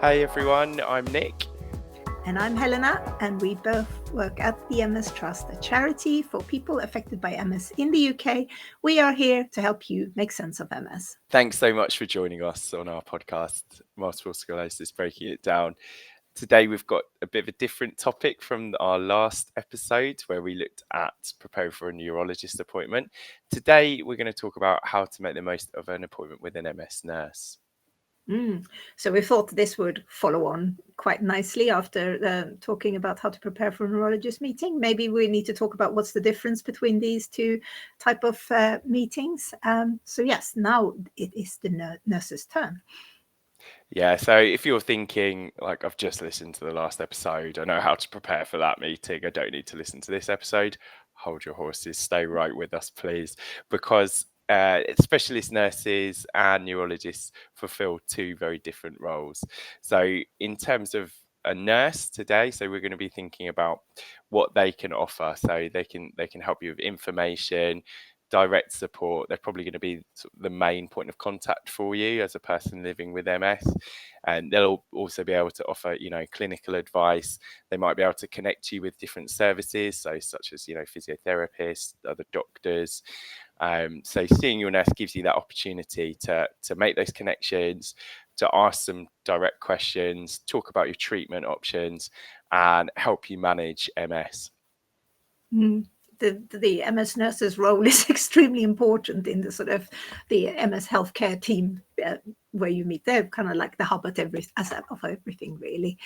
Hey everyone, I'm Nick. And I'm Helena, and we both work at the MS Trust, a charity for people affected by MS in the UK. We are here to help you make sense of MS. Thanks so much for joining us on our podcast, Multiple Sclerosis, Breaking It Down. Today we've got a bit of a different topic from our last episode where we looked at preparing for a neurologist appointment. Today we're going to talk about how to make the most of an appointment with an MS nurse. So we thought this would follow on quite nicely after talking about how to prepare for a neurologist meeting. Maybe we need to talk about what's the difference between these two type of meetings. So yes, now it is the nurse's turn. Yeah, so if you're thinking, like, I've just listened to the last episode, I know how to prepare for that meeting, I don't need to listen to this episode, hold your horses, stay right with us, please, because specialist nurses and neurologists fulfill two very different roles. So in terms of a nurse today, so we're going to be thinking about what they can offer. So they can help you with information, direct support. They're probably going to be sort of the main point of contact for you as a person living with MS, and they'll also be able to offer, clinical advice. They might be able to connect you with different services, so such as, physiotherapists, other doctors. So seeing your nurse gives you that opportunity to make those connections, to ask some direct questions, talk about your treatment options, and help you manage MS. The MS nurse's role is extremely important in the sort of the MS healthcare team where you meet. They're kind of like the hub of everything, really.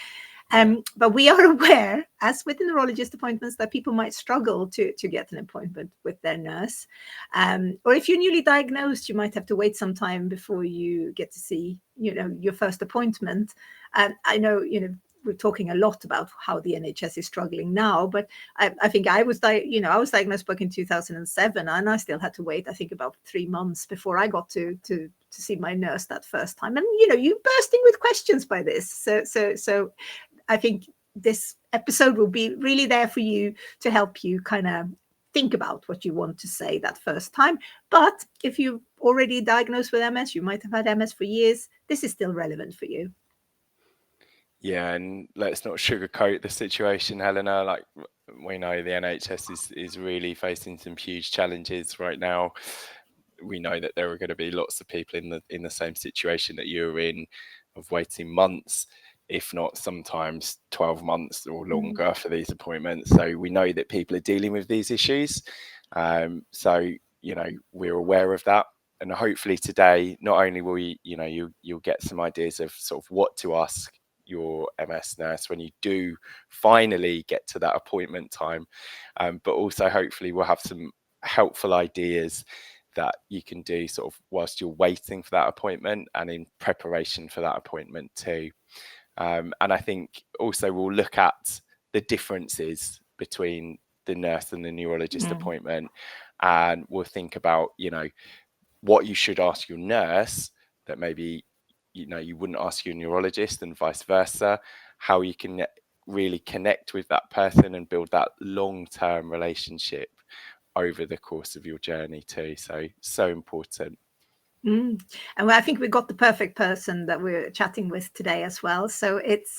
But we are aware, as with the neurologist appointments, that people might struggle to get an appointment with their nurse. Or if you're newly diagnosed, you might have to wait some time before you get to see, your first appointment. I know, we're talking a lot about how the NHS is struggling now, but I think I was diagnosed back in 2007, and I still had to wait, I think, about 3 months before I got to see my nurse that first time. And you bursting with questions by this, so I think this episode will be really there for you to help you kind of think about what you want to say that first time. But if you're already diagnosed with MS, you might have had MS for years, this is still relevant for you. Yeah, and let's not sugarcoat the situation, Helena. Like, we know the NHS is really facing some huge challenges right now. We know that there are going to be lots of people in the same situation that you're in, of waiting months, if not sometimes 12 months or longer for these appointments. So we know that people are dealing with these issues. So we're aware of that. And hopefully today, not only will you'll get some ideas of sort of what to ask your MS nurse when you do finally get to that appointment time, but also hopefully we'll have some helpful ideas that you can do sort of whilst you're waiting for that appointment and in preparation for that appointment too. And I think also we'll look at the differences between the nurse and the neurologist appointment, and we'll think about, what you should ask your nurse that maybe, you wouldn't ask your neurologist, and vice versa, how you can really connect with that person and build that long-term relationship over the course of your journey too. So important. And I think we got the perfect person that we're chatting with today as well. So it's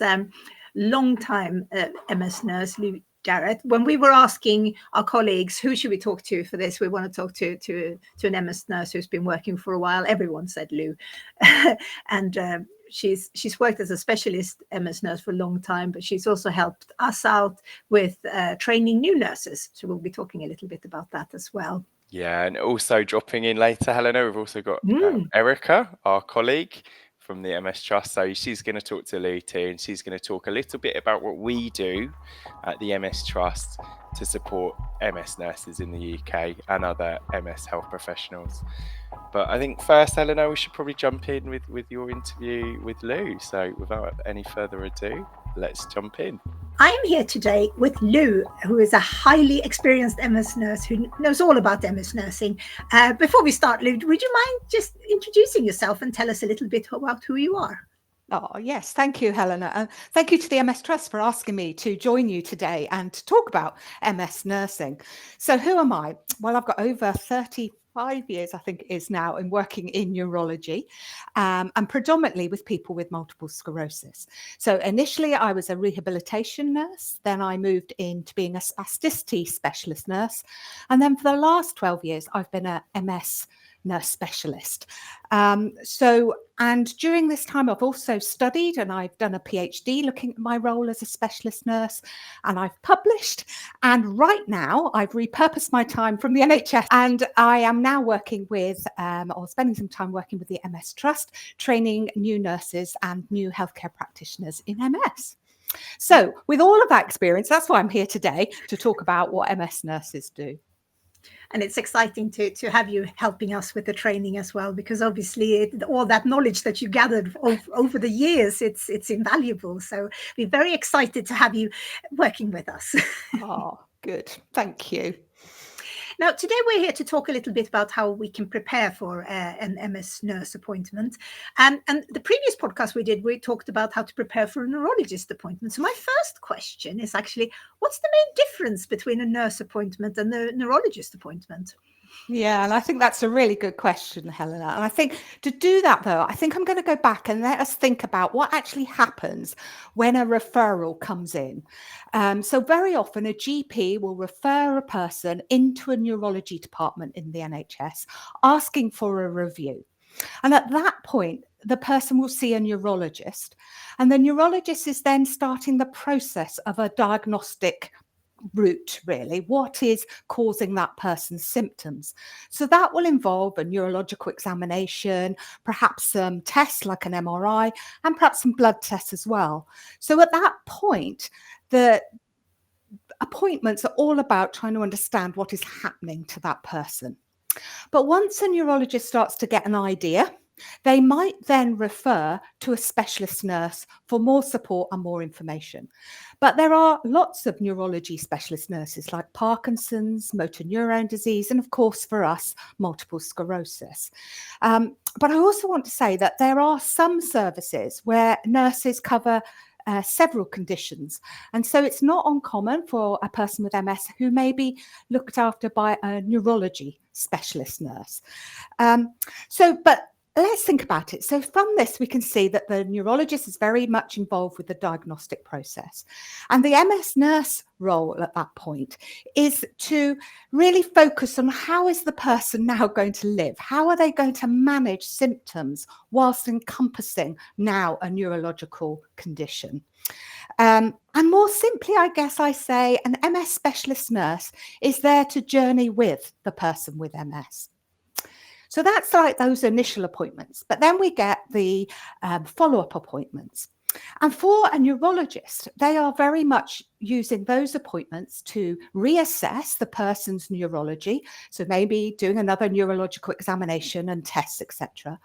long-time MS nurse Lou Jarrett. When we were asking our colleagues who should we talk to for this, we want to talk to an MS nurse who's been working for a while. Everyone said Lou, and she's worked as a specialist MS nurse for a long time, but she's also helped us out with training new nurses. So we'll be talking a little bit about that as well. Yeah, and also dropping in later, Helena, we've also got Erica, our colleague from the MS Trust. So she's going to talk to Lou too, and she's going to talk a little bit about what we do at the MS Trust to support MS nurses in the UK and other MS health professionals. But I think first, Helena, we should probably jump in with your interview with Lou. So without any further ado, let's jump in. I am here today with Lou, who is a highly experienced MS nurse who knows all about MS nursing. Before we start, Lou, would you mind just introducing yourself and tell us a little bit about who you are? Oh, yes. Thank you, Helena. And thank you to the MS Trust for asking me to join you today and to talk about MS nursing. So who am I? Well, I've got over 30 5 years, I think it is now, in working in neurology, and predominantly with people with multiple sclerosis. So initially I was a rehabilitation nurse, then I moved into being a spasticity specialist nurse, and then for the last 12 years I've been a MS nurse specialist. And during this time I've also studied, and I've done a PhD looking at my role as a specialist nurse, and I've published, and right now I've repurposed my time from the NHS, and I am now working with or spending some time working with the MS Trust, training new nurses and new healthcare practitioners in MS. So with all of that experience, that's why I'm here today, to talk about what MS nurses do. And it's exciting to have you helping us with the training as well, because obviously all that knowledge that you gathered over the years, it's invaluable. So we're very excited to have you working with us. Oh, good. Thank you. Now, today we're here to talk a little bit about how we can prepare for an MS nurse appointment. And the previous podcast we talked about how to prepare for a neurologist appointment. So my first question is actually, what's the main difference between a nurse appointment and a neurologist appointment? Yeah, and I think that's a really good question, Helena. And I think to do that, though, I think I'm going to go back and let us think about what actually happens when a referral comes in. So very often a GP will refer a person into a neurology department in the NHS asking for a review. And at that point, the person will see a neurologist, and the neurologist is then starting the process of a diagnostic route, really. What is causing that person's symptoms? So that will involve a neurological examination, perhaps some tests like an MRI, and perhaps some blood tests as well. So at that point, the appointments are all about trying to understand what is happening to that person. But once a neurologist starts to get an idea, they might then refer to a specialist nurse for more support and more information. But there are lots of neurology specialist nurses like Parkinson's, motor neurone disease, and of course for us, multiple sclerosis. But I also want to say that there are some services where nurses cover several conditions. And so it's not uncommon for a person with MS who may be looked after by a neurology specialist nurse. But let's think about it. So from this, we can see that the neurologist is very much involved with the diagnostic process. And the MS nurse role at that point is to really focus on how is the person now going to live? How are they going to manage symptoms whilst encompassing now a neurological condition? And more simply, I guess I say an MS specialist nurse is there to journey with the person with MS. So that's like those initial appointments. But then we get the follow-up appointments. And for a neurologist, they are very much using those appointments to reassess the person's neurology. So maybe doing another neurological examination and tests, etc.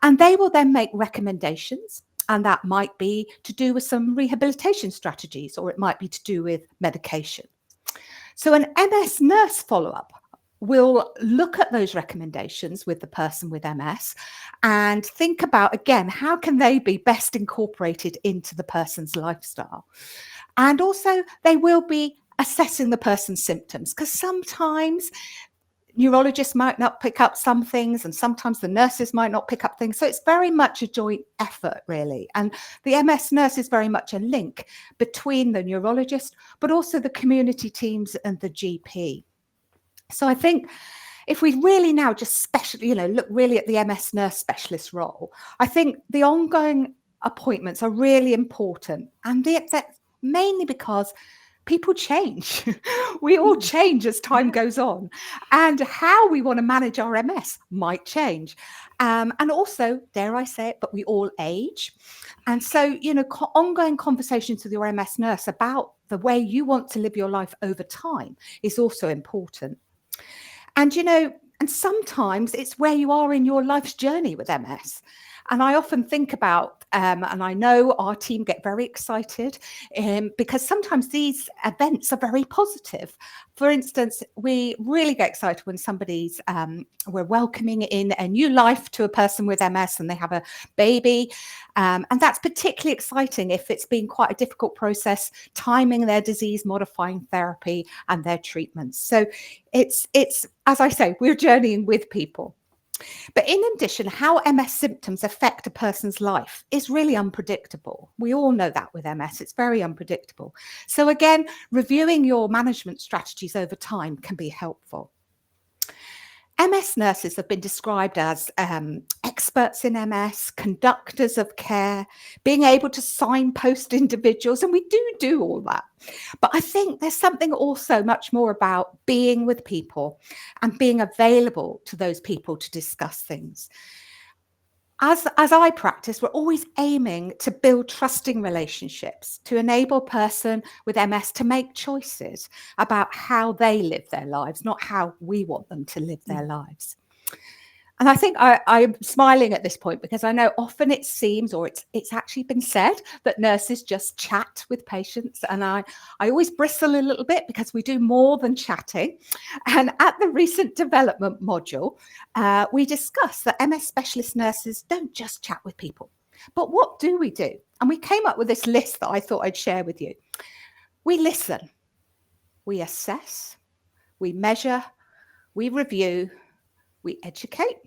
And they will then make recommendations. And that might be to do with some rehabilitation strategies, or it might be to do with medication. So an MS nurse follow-up will look at those recommendations with the person with MS and think about, again, how can they be best incorporated into the person's lifestyle? And also they will be assessing the person's symptoms, because sometimes neurologists might not pick up some things and sometimes the nurses might not pick up things. So it's very much a joint effort, really. And the MS nurse is very much a link between the neurologist, but also the community teams and the GP. So I think if we really now just look really at the MS nurse specialist role, I think the ongoing appointments are really important. And that's mainly because people change. We all change as time goes on. And how we want to manage our MS might change. And also, dare I say it, but we all age. And so, ongoing conversations with your MS nurse about the way you want to live your life over time is also important. And, and sometimes it's where you are in your life's journey with MS. And I often think about, and I know our team get very excited because sometimes these events are very positive. For instance, we really get excited when we're welcoming in a new life to a person with MS and they have a baby. And that's particularly exciting if it's been quite a difficult process, timing their disease modifying therapy and their treatments. So it's as I say, we're journeying with people. But in addition, how MS symptoms affect a person's life is really unpredictable. We all know that with MS, it's very unpredictable. So again, reviewing your management strategies over time can be helpful. MS nurses have been described as experts in MS, conductors of care, being able to signpost individuals, and we do all that. But I think there's something also much more about being with people and being available to those people to discuss things. As I practice, we're always aiming to build trusting relationships to enable a person with MS to make choices about how they live their lives, not how we want them to live their lives. And I think I'm smiling at this point because I know often it seems, or it's actually been said, that nurses just chat with patients. And I always bristle a little bit because we do more than chatting. And at the recent development module, we discussed that MS specialist nurses don't just chat with people. But what do we do? And we came up with this list that I thought I'd share with you. We listen, we assess, we measure, we review, we educate,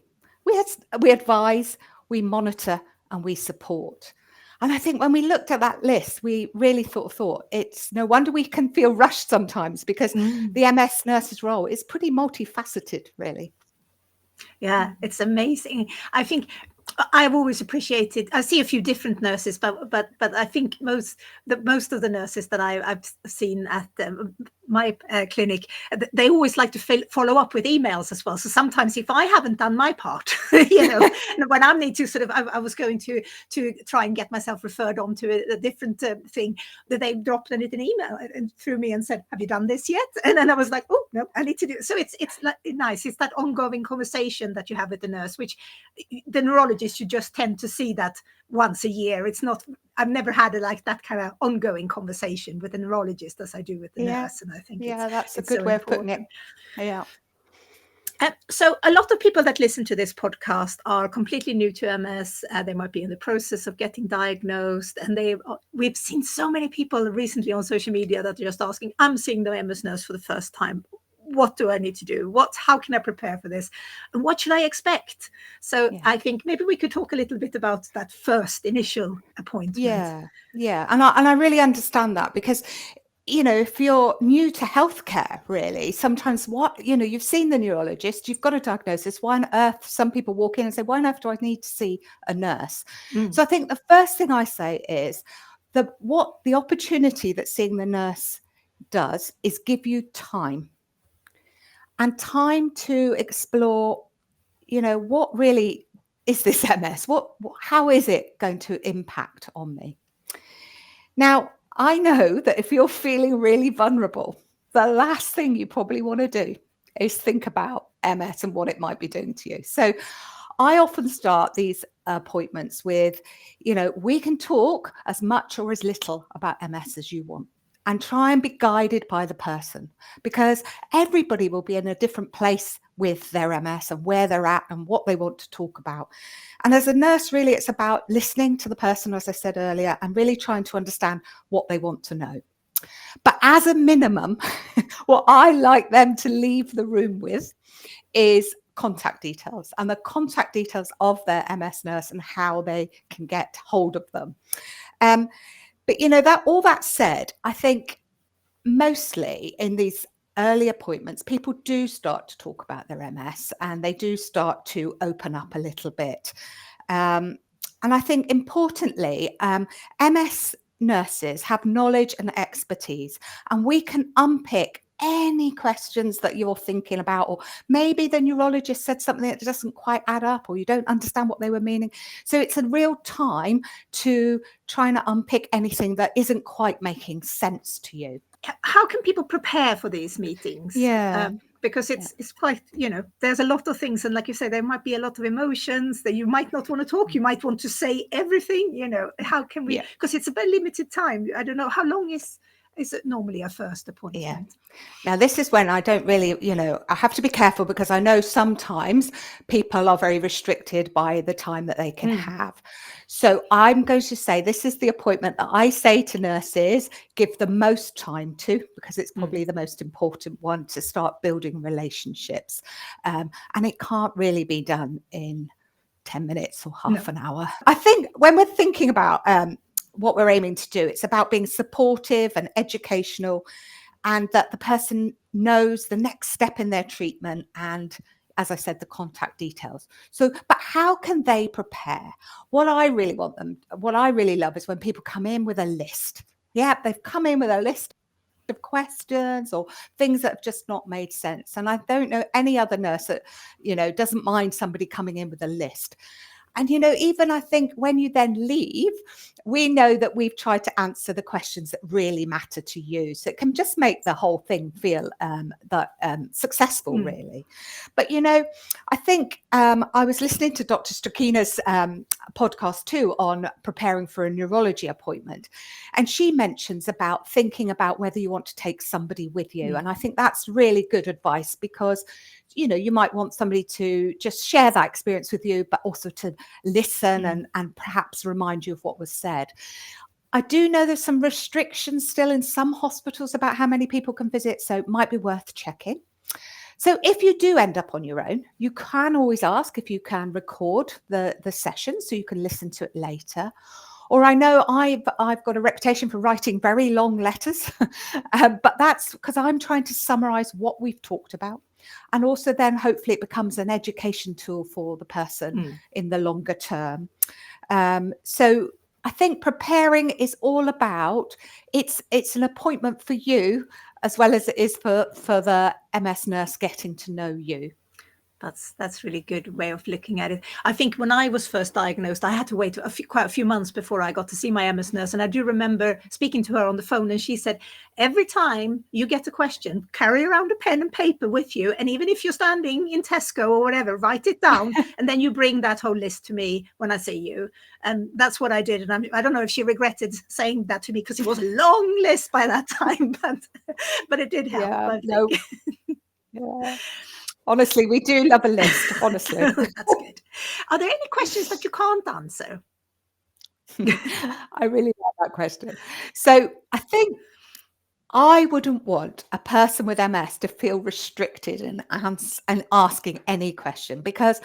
we advise, we monitor, and we support. And I think when we looked at that list, we really thought it's no wonder we can feel rushed sometimes because the MS nurse's role is pretty multifaceted, really. Yeah, it's amazing. I think I've always appreciated. I see a few different nurses, but I think most of the nurses that I've seen at my clinic, they always like to follow up with emails as well. So sometimes if I haven't done my part, when I need to sort of, I was going to try and get myself referred on to a different thing, that they dropped an email through me and said, "Have you done this yet?" And then I was like, "Oh no, I need to do it." So it's nice. It's that ongoing conversation that you have with the nurse, which the neurologist should just tend to see that once a year. It's not. I've never had that kind of ongoing conversation with the neurologist as I do with the nurse, and I think that's a good way of putting it. Yeah. So a lot of people that listen to this podcast are completely new to MS. They might be in the process of getting diagnosed, and we've seen so many people recently on social media that are just asking, "I'm seeing the MS nurse for the first time. What do I need to do? How can I prepare for this? And what should I expect?" So I think maybe we could talk a little bit about that first initial appointment. Yeah. And I really understand that because, if you're new to healthcare, really, sometimes you've seen the neurologist, you've got a diagnosis. Why on earth? Some people walk in and say, "Why on earth do I need to see a nurse?" So I think the first thing I say is what the opportunity that seeing the nurse does is give you time. And time to explore, what really is this MS? How is it going to impact on me? Now, I know that if you're feeling really vulnerable, the last thing you probably want to do is think about MS and what it might be doing to you. So I often start these appointments with, we can talk as much or as little about MS as you want. And try and be guided by the person, because everybody will be in a different place with their MS and where they're at and what they want to talk about. And as a nurse, really, it's about listening to the person, as I said earlier, and really trying to understand what they want to know. But as a minimum, what I like them to leave the room with is contact details and the contact details of their MS nurse and how they can get hold of them. But all that said, I think mostly in these early appointments, people do start to talk about their MS and they do start to open up a little bit. And I think importantly, MS nurses have knowledge and expertise, and we can unpick any questions that you're thinking about, or maybe the neurologist said something that doesn't quite add up, or you don't understand what they were meaning. So it's a real time to try to unpick anything that isn't quite making sense to you. How can people prepare for these meetings? Because it's quite, there's a lot of things. And like you say, there might be a lot of emotions that you might not want to talk. You might want to say everything, how can we, because it's a very limited time. I don't know, how long is it normally a first appointment? Yeah. Now, this is when I don't really, I have to be careful, because I know sometimes people are very restricted by the time that they can have. So I'm going to say this is the appointment that I say to nurses, give the most time to, because it's probably the most important one to start building relationships. And it can't really be done in 10 minutes or half an hour. I think when we're thinking about what we're aiming to do, it's about being supportive and educational, and that the person knows the next step in their treatment and, as I said, the contact details. So, but how can they prepare? What I really love is when people come in with a list. Yeah, they've come in with a list of questions or things that have just not made sense. And I don't know any other nurse that, doesn't mind somebody coming in with a list. And, even I think when you then leave, we know that we've tried to answer the questions that really matter to you. So it can just make the whole thing feel successful, really. But, I think I was listening to Dr. Strakina's podcast too on preparing for a neurology appointment. And she mentions about thinking about whether you want to take somebody with you. And I think that's really good advice, because you might want somebody to just share that experience with you, but also to listen and perhaps remind you of what was said. I do know there's some restrictions still in some hospitals about how many people can visit, so it might be worth checking. So if you do end up on your own, you can always ask if you can record the session so you can listen to it later. Or I know I've got a reputation for writing very long letters, but that's because I'm trying to summarize what we've talked about. And also then hopefully it becomes an education tool for the person in the longer term. So I think preparing is all about, it's an appointment for you as well as it is for the MS nurse getting to know you. That's really good way of looking at it. I think when I was first diagnosed, I had to wait quite a few months before I got to see my MS nurse. And I do remember speaking to her on the phone, and she said, every time you get a question, carry around a pen and paper with you. And even if you're standing in Tesco or whatever, write it down. And then you bring that whole list to me when I see you. And that's what I did. And I don't know if she regretted saying that to me, because it was a long list by that time, but it did help. Yeah, no. Yeah. Honestly, we do love a list, honestly. That's good. Are there any questions that you can't answer? I really like that question. So I think I wouldn't want a person with MS to feel restricted in asking any question, because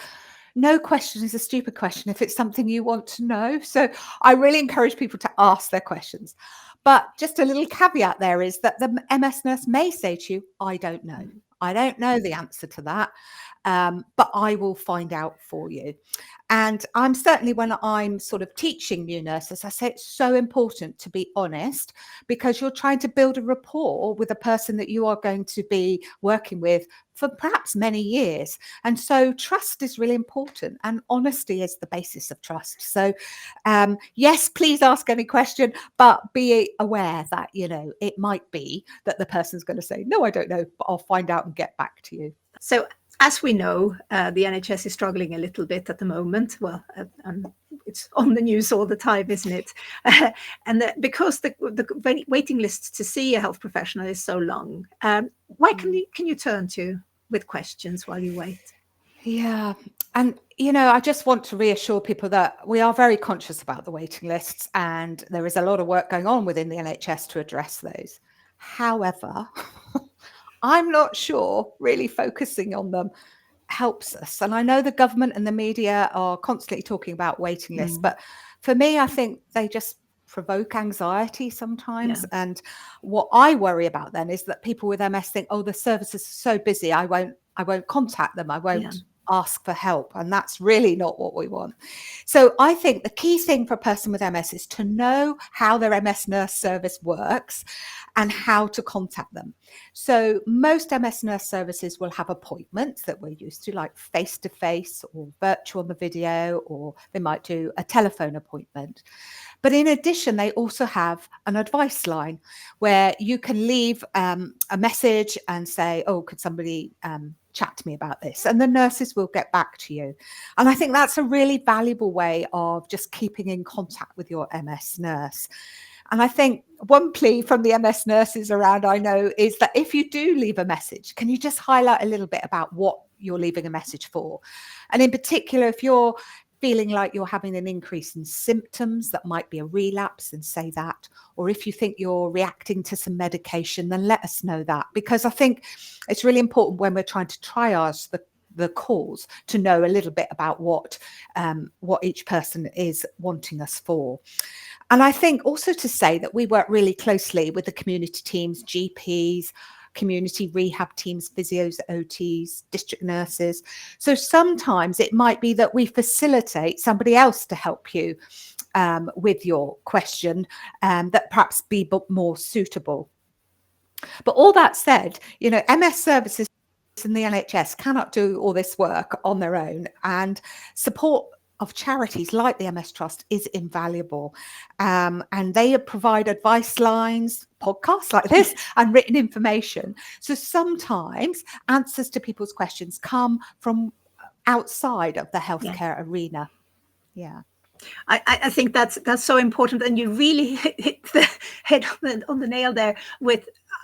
no question is a stupid question if it's something you want to know. So I really encourage people to ask their questions. But just a little caveat there is that the MS nurse may say to you, I don't know. I don't know the answer to that, but I will find out for you. And I'm certainly, when I'm sort of teaching new nurses, I say it's so important to be honest, because you're trying to build a rapport with a person that you are going to be working with for perhaps many years. And so trust is really important, and honesty is the basis of trust. So yes, please ask any question, but be aware that, it might be that the person's going to say, no, I don't know, but I'll find out and get back to you. So as we know, the NHS is struggling a little bit at the moment. Well, it's on the news all the time, isn't it? And because the waiting list to see a health professional is so long, where can you turn to with questions while you wait? Yeah. And, I just want to reassure people that we are very conscious about the waiting lists, and there is a lot of work going on within the NHS to address those. However, I'm not sure really focusing on them helps us. And I know the government and the media are constantly talking about waiting lists, but for me, I think they just provoke anxiety sometimes. Yeah. And what I worry about then is that people with MS think, oh, the services are so busy, I won't contact them. I won't ask for help. And that's really not what we want. So I think the key thing for a person with MS is to know how their MS nurse service works and how to contact them. So most MS nurse services will have appointments that we're used to, like face-to-face or virtual on the video, or they might do a telephone appointment. But in addition, they also have an advice line where you can leave a message and say, oh, could somebody chat to me about this? And the nurses will get back to you. And I think that's a really valuable way of just keeping in contact with your MS nurse. And I think one plea from the MS nurses around, I know, is that if you do leave a message, can you just highlight a little bit about what you're leaving a message for? And in particular, if you're feeling like you're having an increase in symptoms that might be a relapse, then say that. Or if you think you're reacting to some medication, then let us know that. Because I think it's really important when we're trying to triage the calls to know a little bit about what each person is wanting us for. And I think also to say that we work really closely with the community teams, GPs, community rehab teams, physios, OTs, district nurses. So sometimes it might be that we facilitate somebody else to help you with your question that perhaps be more suitable. But all that said, MS services in the NHS cannot do all this work on their own, and support of charities like the MS Trust is invaluable. And they provide advice lines, podcasts like this, and written information. So sometimes answers to people's questions come from outside of the healthcare arena. Yeah. I think that's so important, and you really hit the head on the nail there.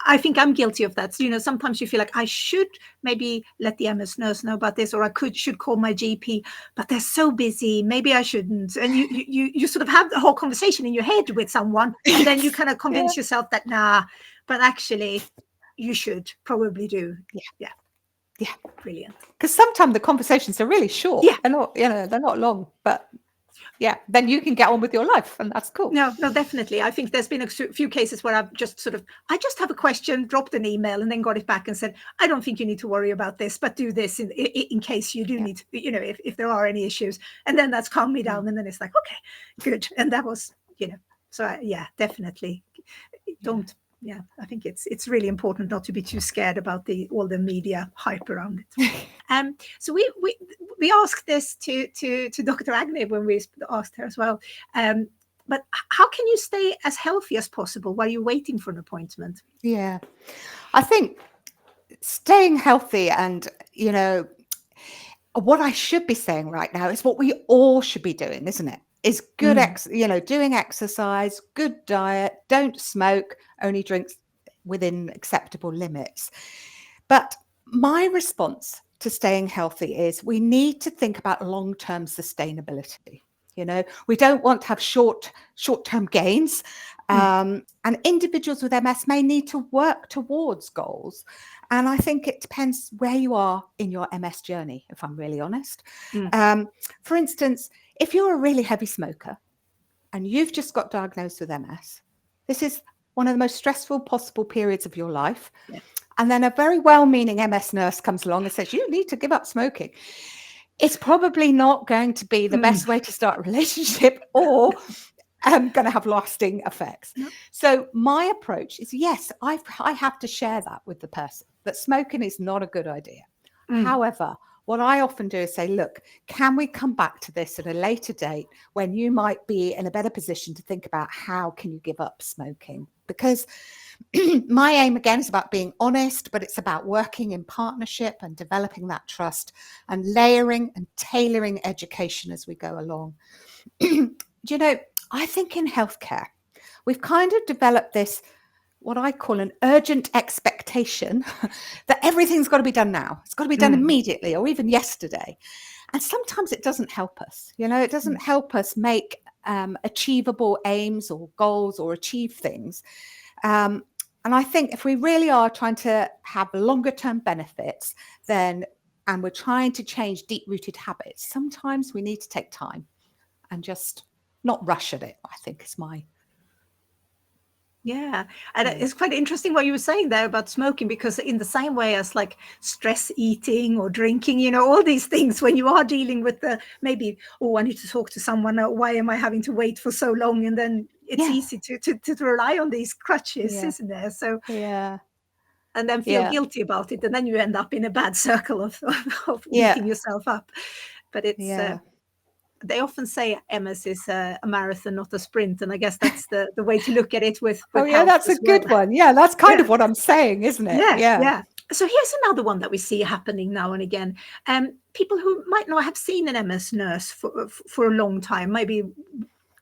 I think I'm guilty of that. So, sometimes you feel like I should maybe let the MS nurse know about this, or I should call my GP, but they're so busy. Maybe I shouldn't. And you sort of have the whole conversation in your head with someone, and then you kind of convince yourself that but actually you should probably do. Yeah, brilliant. Because sometimes the conversations are really short. Yeah, they're not long, but. Yeah, then you can get on with your life, and that's cool. No, definitely. I think there's been a few cases where I've just I just have a question, dropped an email, and then got it back and said, I don't think you need to worry about this, but do this in case you do need to, if there are any issues. And then that's calmed me down, and then it's like, okay, good. And that was, so definitely don't. Yeah, I think it's really important not to be too scared about all the media hype around it. So we asked this to Dr. Agnew when we asked her as well. But how can you stay as healthy as possible while you're waiting for an appointment? Yeah, I think staying healthy, and what I should be saying right now is what we all should be doing, isn't it? Is good, doing exercise, good diet, don't smoke, only drink within acceptable limits. But my response to staying healthy is we need to think about long-term sustainability. We don't want to have short-term gains. And individuals with MS may need to work towards goals. And I think it depends where you are in your MS journey, if I'm really honest. For instance, if you're a really heavy smoker and you've just got diagnosed with MS, this is one of the most stressful possible periods of your life. Yeah. And then a very well-meaning MS nurse comes along and says, you need to give up smoking. It's probably not going to be the best way to start a relationship or going to have lasting effects. No. So my approach is, yes, I have to share that with the person, that smoking is not a good idea. However, what I often do is say, look, can we come back to this at a later date when you might be in a better position to think about how can you give up smoking? Because my aim, again, is about being honest, but it's about working in partnership and developing that trust and layering and tailoring education as we go along. I think in healthcare, we've kind of developed this, what I call an urgent expectation that everything's got to be done now. It's got to be done immediately or even yesterday. And sometimes it doesn't help us. It doesn't help us make achievable aims or goals or achieve things. And I think if we really are trying to have longer term benefits, and we're trying to change deep-rooted habits, sometimes we need to take time and just not rush at it, I think is my Yeah. And Yeah. it's quite interesting what you were saying there about smoking, because in the same way as like stress eating or drinking, you know, all these things, when you are dealing with the maybe, oh, I need to talk to someone, why am I having to wait for so long? And then it's Yeah. easy to rely on these crutches, Yeah. isn't there? So, Yeah. and then feel Yeah. guilty about it. And then you end up in a bad circle of Yeah. beating yourself up. But it's, Yeah. they often say MS is a marathon, not a sprint. And I guess that's the way to look at it with Oh, yeah, health that's a as well. good one. Yeah, that's kind Yeah. of what I'm saying, isn't it? Yeah, Yeah. yeah. So here's another one that we see happening now and again. People who might not have seen an MS nurse for a long time, maybe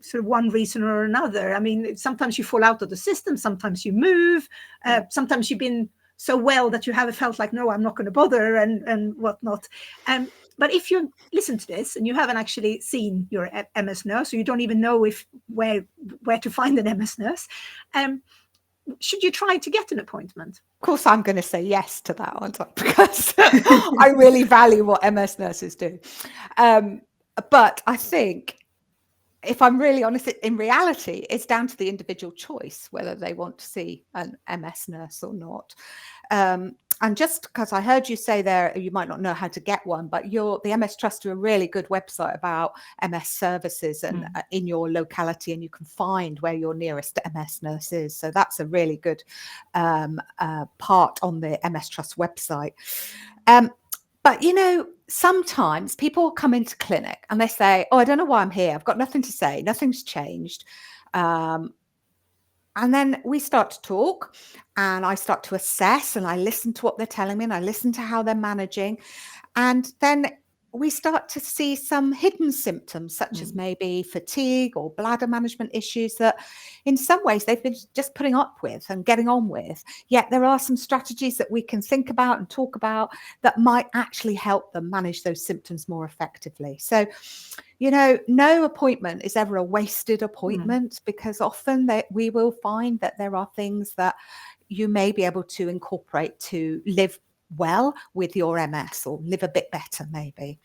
sort of one reason or another. I mean, sometimes you fall out of the system, sometimes you move, sometimes you've been so well that you haven't felt like, no, I'm not going to bother and whatnot. But if you listen to this and you haven't actually seen your MS nurse, or you don't even know where to find an MS nurse, should you try to get an appointment? Of course, I'm going to say yes to that one because I really value what MS nurses do. But I think, if I'm really honest, in reality, it's down to the individual choice whether they want to see an MS nurse or not. And just because I heard you say there, you might not know how to get one, but the MS Trust do a really good website about MS services and in your locality, and you can find where your nearest MS nurse is. So that's a really good part on the MS Trust website. But, you know, sometimes people come into clinic and they say, oh, I don't know why I'm here. I've got nothing to say. Nothing's changed. And then we start to talk and I start to assess and I listen to what they're telling me and I listen to how they're managing. And then we start to see some hidden symptoms, such as maybe fatigue or bladder management issues that in some ways they've been just putting up with and getting on with. Yet there are some strategies that we can think about and talk about that might actually help them manage those symptoms more effectively. So, you know, no appointment is ever a wasted appointment, because often we will find that there are things that you may be able to incorporate to live well with your MS, or live a bit better maybe.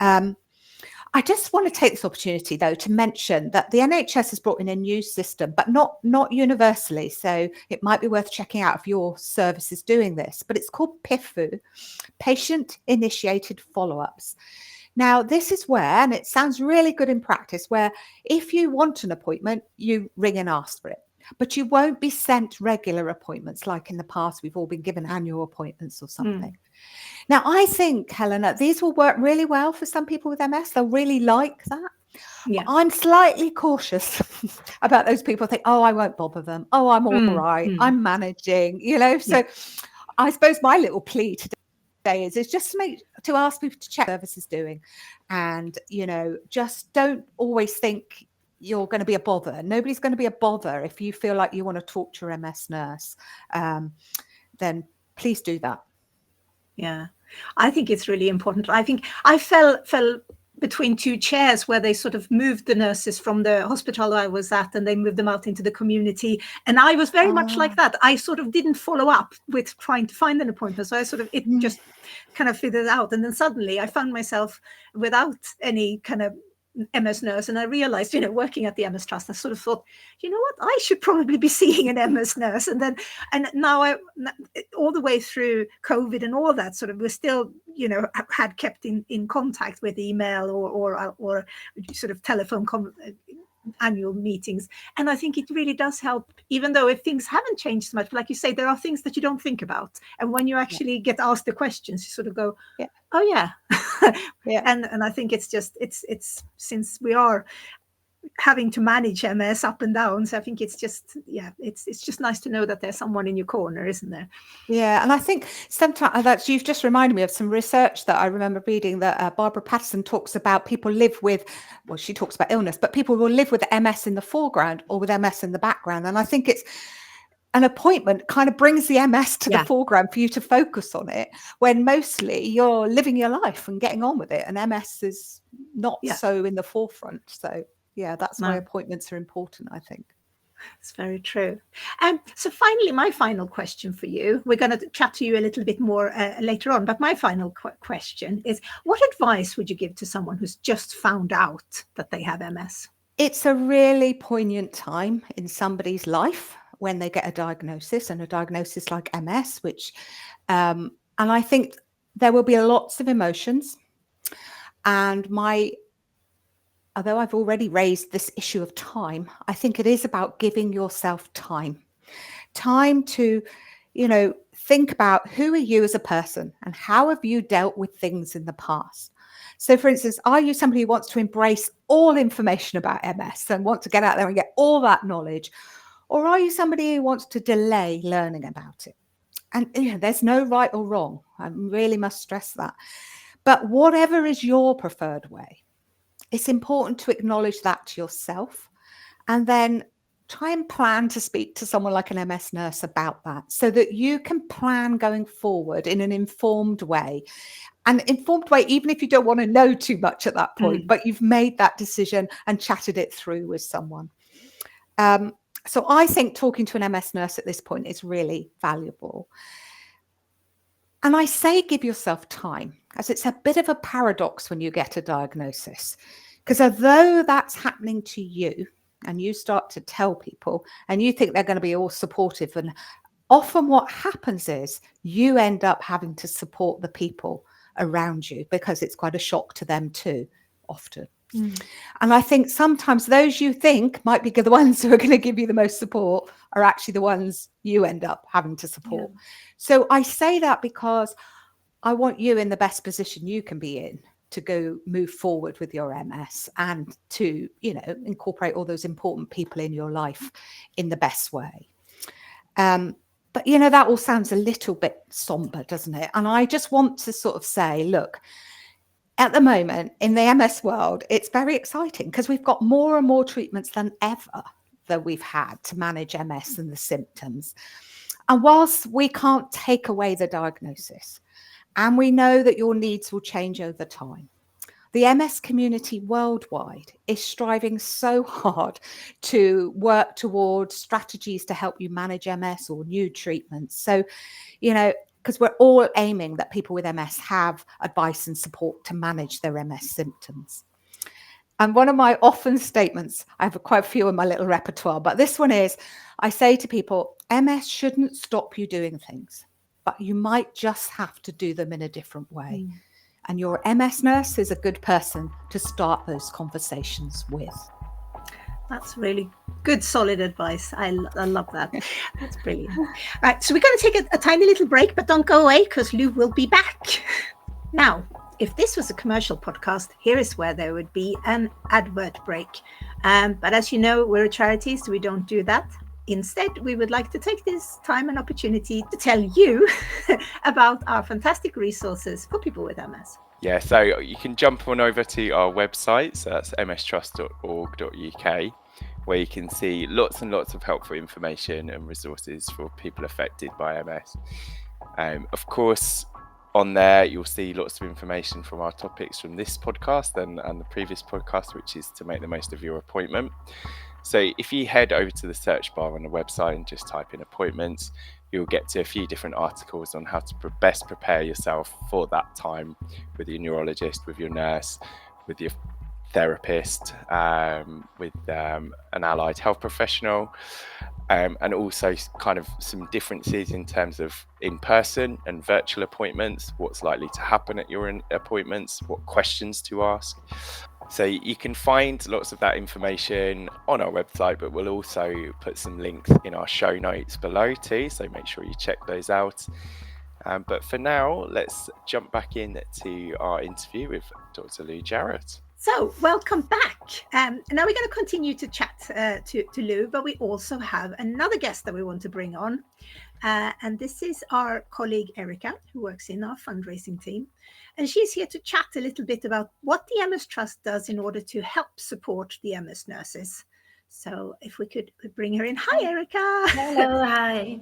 I just want to take this opportunity though to mention that the NHS has brought in a new system, but not universally. So it might be worth checking out if your service is doing this, but it's called PIFU, Patient Initiated Follow-ups. Now, this is where, and it sounds really good in practice, where if you want an appointment, you ring and ask for it. But you won't be sent regular appointments like in the past. We've all been given annual appointments or something. Now, I think, Helena, these will work really well for some people with MS. They'll really like that. Yeah. I'm slightly cautious about those people who think, oh, I won't bother them. Oh, I'm all right. I'm managing, you know. So I suppose my little plea today is just to ask people to check what service is doing. And, you know, just don't always think you're going to be a bother. Nobody's going to be a bother. If you feel like you want to talk to your MS nurse, then please do that. Yeah, I think it's really important. I think I fell between two chairs where they sort of moved the nurses from the hospital I was at and they moved them out into the community. And I was very much like that. I sort of didn't follow up with trying to find an appointment. So I sort of, it just kind of figured out. And then suddenly I found myself without any kind of MS nurse, and I realized, you know, working at the MS Trust, I sort of thought, you know what, I should probably be seeing an MS nurse. And now all the way through COVID and all that, sort of, we're still, you know, had kept in contact with email or sort of telephone annual meetings. And I think it really does help, even though if things haven't changed so much, but like you say, there are things that you don't think about. And when you actually get asked the questions, you sort of go, oh yeah. And I think it's since we are having to manage MS up and down, so I think it's just nice to know that there's someone in your corner, isn't there? Yeah, and I think sometimes that you've just reminded me of some research that I remember reading that Barbara Patterson talks about. People live with, well, she talks about illness, but people will live with MS in the foreground or with MS in the background. And I think it's an appointment kind of brings the MS to the foreground for you to focus on it, when mostly you're living your life and getting on with it, and MS is not so in the forefront. So yeah, that's why appointments are important, I think. It's very true. So finally, my final question for you, we're going to chat to you a little bit more later on, but my final question is, what advice would you give to someone who's just found out that they have MS? It's a really poignant time in somebody's life when they get a diagnosis, and a diagnosis like MS, which, and I think there will be lots of emotions. And although I've already raised this issue of time, I think it is about giving yourself time to, think about who are you as a person and how have you dealt with things in the past. So, for instance, are you somebody who wants to embrace all information about MS and want to get out there and get all that knowledge? Or are you somebody who wants to delay learning about it? And there's no right or wrong. I really must stress that. But whatever is your preferred way, it's important to acknowledge that to yourself, and then try and plan to speak to someone like an MS nurse about that, so that you can plan going forward in an informed way. An informed way, even if you don't want to know too much at that point, but you've made that decision and chatted it through with someone. So I think talking to an MS nurse at this point is really valuable. And I say give yourself time, as it's a bit of a paradox when you get a diagnosis. Because although that's happening to you, and you start to tell people, and you think they're going to be all supportive, and often what happens is you end up having to support the people around you, because it's quite a shock to them too, often. And I think sometimes those you think might be the ones who are going to give you the most support are actually the ones you end up having to support. Yeah. So I say that because I want you in the best position you can be in to move forward with your MS, and to, incorporate all those important people in your life in the best way. But, that all sounds a little bit somber, doesn't it? And I just want to sort of say, look, at the moment in the MS world, it's very exciting because we've got more and more treatments than ever that we've had to manage MS and the symptoms. And whilst we can't take away the diagnosis, and we know that your needs will change over time, the MS community worldwide is striving so hard to work towards strategies to help you manage MS or new treatments. So, because we're all aiming that people with MS have advice and support to manage their MS symptoms. And one of my often statements, I have quite a few in my little repertoire, but this one is, I say to people, MS shouldn't stop you doing things, but you might just have to do them in a different way. And your MS nurse is a good person to start those conversations with. That's really good, solid advice. I love that. That's brilliant. Right, so we're going to take a tiny little break, but don't go away because Lou will be back. Now, if this was a commercial podcast, here is where there would be an advert break. But as you know, we're a charity, so we don't do that. Instead, we would like to take this time and opportunity to tell you about our fantastic resources for people with MS. Yeah, so you can jump on over to our website, so that's mstrust.org.uk, where you can see lots and lots of helpful information and resources for people affected by MS. Of course, on there, you'll see lots of information from our topics from this podcast and the previous podcast, which is to make the most of your appointment. So if you head over to the search bar on the website and just type in appointments, you'll get to a few different articles on how to best prepare yourself for that time with your neurologist, with your nurse, with your therapist, with an allied health professional, and also kind of some differences in terms of in-person and virtual appointments, what's likely to happen at your appointments, what questions to ask. So you can find lots of that information on our website, but we'll also put some links in our show notes below too, so make sure you check those out. But for now, let's jump back into our interview with Dr. Lou Jarrett. So welcome back. Now we're going to continue to chat to Lou, but we also have another guest that we want to bring on. And this is our colleague Erica, who works in our fundraising team. And she's here to chat a little bit about what the MS Trust does in order to help support the MS nurses. So if we could bring her in. Hi, Erica. Hello, hi.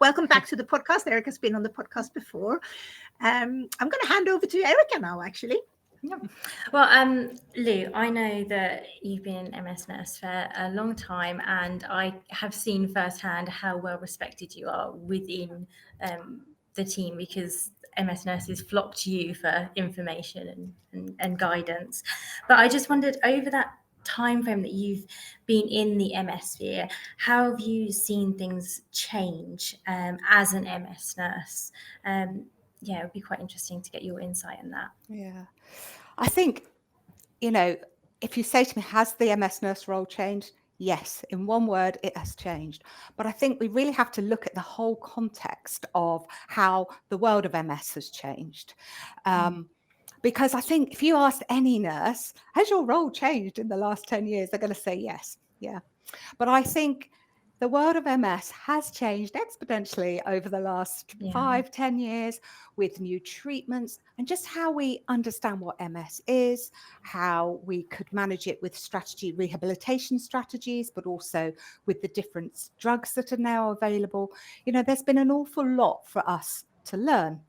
Welcome back to the podcast. Erica's been on the podcast before. I'm going to hand over to Erica now, actually. Yeah. Well, Lou, I know that you've been an MS nurse for a long time, and I have seen firsthand how well respected you are within the team, because MS nurses flock to you for information and guidance. But I just wondered, over that time frame that you've been in the MS sphere, how have you seen things change as an MS nurse? Yeah, it would be quite interesting to get your insight on that. Yeah, I think, if you say to me, has the MS nurse role changed? Yes, in one word, it has changed. But I think we really have to look at the whole context of how the world of MS has changed. Because I think if you ask any nurse, has your role changed in the last 10 years? They're going to say yes. Yeah. But I think the world of MS has changed exponentially over the last 5-10 years with new treatments and just how we understand what MS is, how we could manage it with rehabilitation strategies, but also with the different drugs that are now available. There's been an awful lot for us to learn.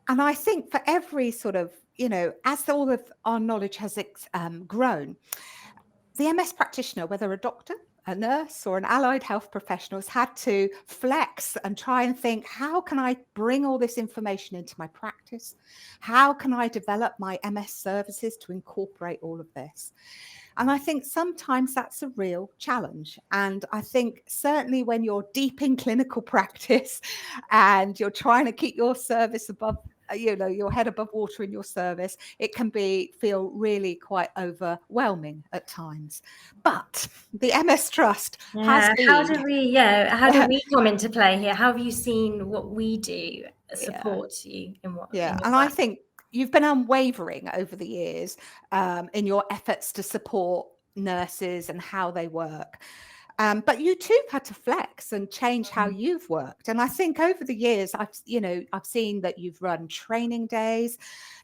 And I think for every sort of, as all of our knowledge has grown, the MS practitioner, whether a doctor, a nurse, or an allied health professional, has had to flex and try and think, how can I bring all this information into my practice? How can I develop my MS services to incorporate all of this? And I think sometimes that's a real challenge. And I think certainly when you're deep in clinical practice and you're trying to keep your service above, your head above water in your service, it can feel really quite overwhelming at times. But the MS Trust has been. How do we come into play here? How have you seen what we do support you in what? Yeah, and I think you've been unwavering over the years in your efforts to support nurses and how they work. But you too have had to flex and change how you've worked. And I think over the years, I've seen that you've run training days.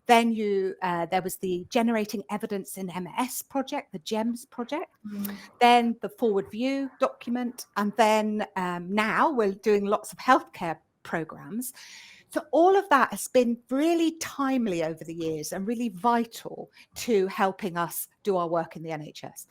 Then there was the Generating Evidence in MS project, the GEMS project. Then the Forward View document. And then now we're doing lots of healthcare programs. So all of that has been really timely over the years and really vital to helping us do our work in the NHS.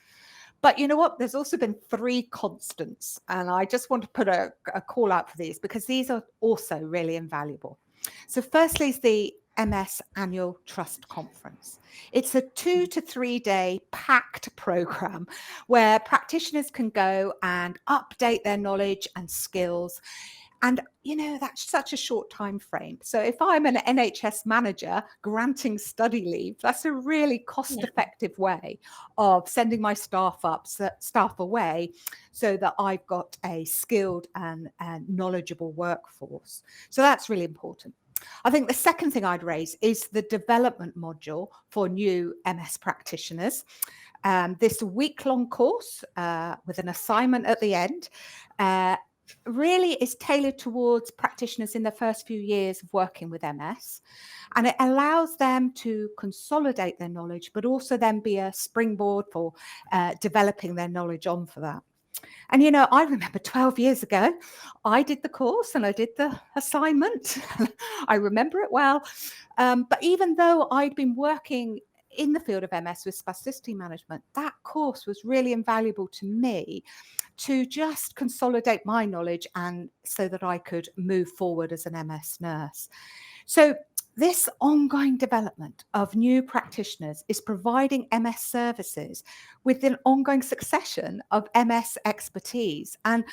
But you know what? There's also been 3 constants, and I just want to put a call out for these because these are also really invaluable. So firstly is the MS Annual Trust Conference. It's a 2 to 3 day packed program where practitioners can go and update their knowledge and skills. And, that's such a short time frame. So if I'm an NHS manager granting study leave, that's a really cost-effective way of sending my staff away so that I've got a skilled and knowledgeable workforce. So that's really important. I think the second thing I'd raise is the development module for new MS practitioners. This week-long course with an assignment at the end really is tailored towards practitioners in the first few years of working with MS. And it allows them to consolidate their knowledge, but also then be a springboard for developing their knowledge on for that. And, I remember 12 years ago, I did the course and I did the assignment. I remember it well. But even though I'd been working in the field of MS with spasticity management, that course was really invaluable to me to just consolidate my knowledge and so that I could move forward as an MS nurse. So this ongoing development of new practitioners is providing MS services with an ongoing succession of MS expertise. And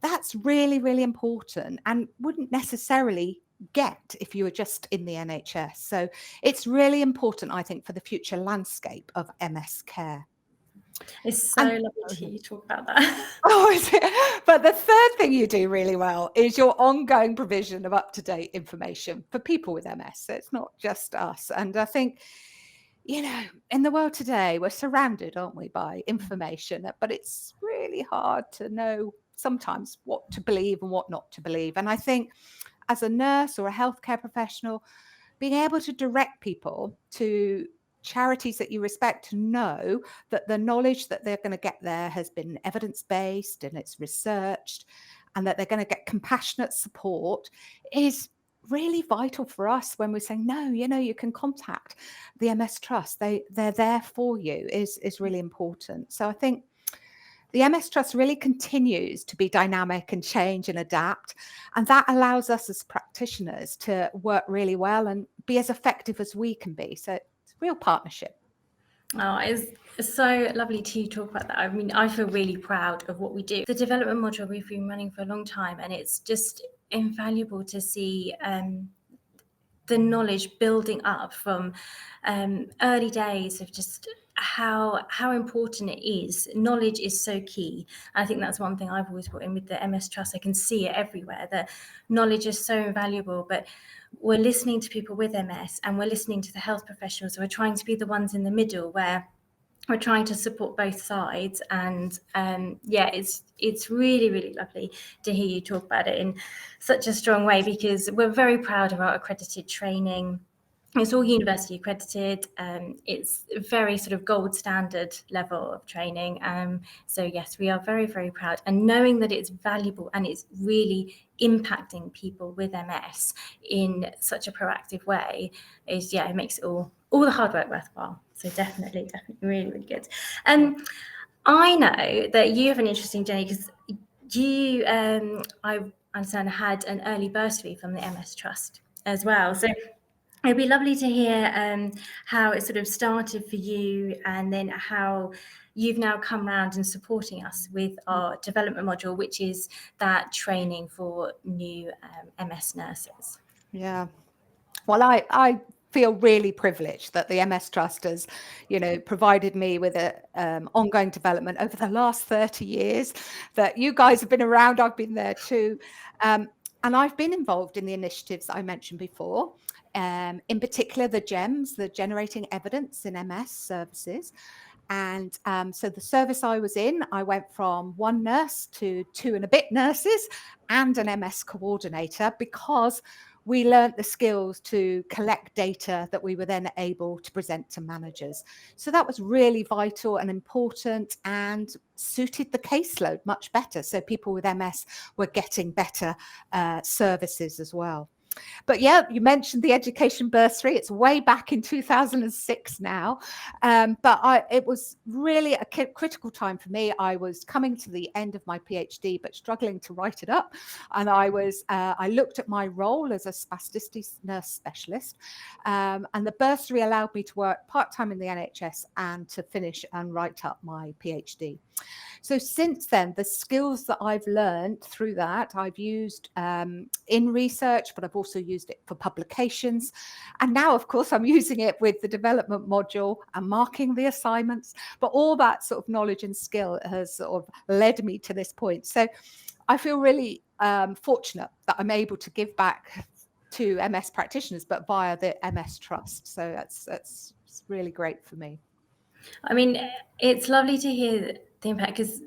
that's really, really important and wouldn't necessarily get if you were just in the NHS. So it's really important, I think, for the future landscape of MS care. It's so lovely to hear you talk about that. Oh, is it? But the third thing you do really well is your ongoing provision of up-to-date information for people with MS. So it's not just us. And I think, in the world today, we're surrounded, aren't we, by information, but it's really hard to know sometimes what to believe and what not to believe. And I think as a nurse or a healthcare professional, being able to direct people to charities that you respect to know that the knowledge that they're going to get there has been evidence-based and it's researched and that they're going to get compassionate support is really vital for us when we're saying, no, you can contact the MS Trust. They're there for you is really important. So I think the MS Trust really continues to be dynamic and change and adapt. And that allows us as practitioners to work really well and be as effective as we can be. So it's a real partnership. Oh, it's so lovely to talk about that. I mean, I feel really proud of what we do. The development module we've been running for a long time, and it's just invaluable to see the knowledge building up from early days of just how important it is. Knowledge is so key. I think that's one thing I've always brought in with the MS Trust. I can see it everywhere, that knowledge is so invaluable, but we're listening to people with MS and we're listening to the health professionals. We're trying to be the ones in the middle where we're trying to support both sides. And yeah, it's really, really lovely to hear you talk about it in such a strong way, because we're very proud of our accredited training. It's all university accredited. It's a very sort of gold standard level of training. So yes, we are very, very proud. And knowing that it's valuable and it's really impacting people with MS in such a proactive way is, yeah, it makes it all the hard work worthwhile. So definitely really, really good. I know that you have an interesting journey, because you, I understand, had an early bursary from the MS Trust as well. So it'd be lovely to hear how it sort of started for you, and then how you've now come around and supporting us with our development module, which is that training for new MS nurses. Yeah. Well, I feel really privileged that the MS Trust has, provided me with a ongoing development over the last 30 years. That you guys have been around, I've been there too, and I've been involved in the initiatives that I mentioned before. In particular, the GEMS, the Generating Evidence in MS services. And so the service I was in, I went from 1 nurse to 2 and a bit nurses and an MS coordinator, because we learned the skills to collect data that we were then able to present to managers. So that was really vital and important, and suited the caseload much better. So people with MS were getting better services as well. But yeah, you mentioned the education bursary. It's way back in 2006 now. But it was really a critical time for me. I was coming to the end of my PhD, but struggling to write it up. And I looked at my role as a spasticity nurse specialist. And the bursary allowed me to work part-time in the NHS and to finish and write up my PhD. So since then, the skills that I've learned through that, I've used in research, but I've also used it for publications. And now, of course, I'm using it with the development module and marking the assignments. But all that sort of knowledge and skill has sort of led me to this point. So I feel really fortunate that I'm able to give back to MS practitioners, but via the MS Trust. So that's really great for me. I mean, it's lovely to hear the impact, because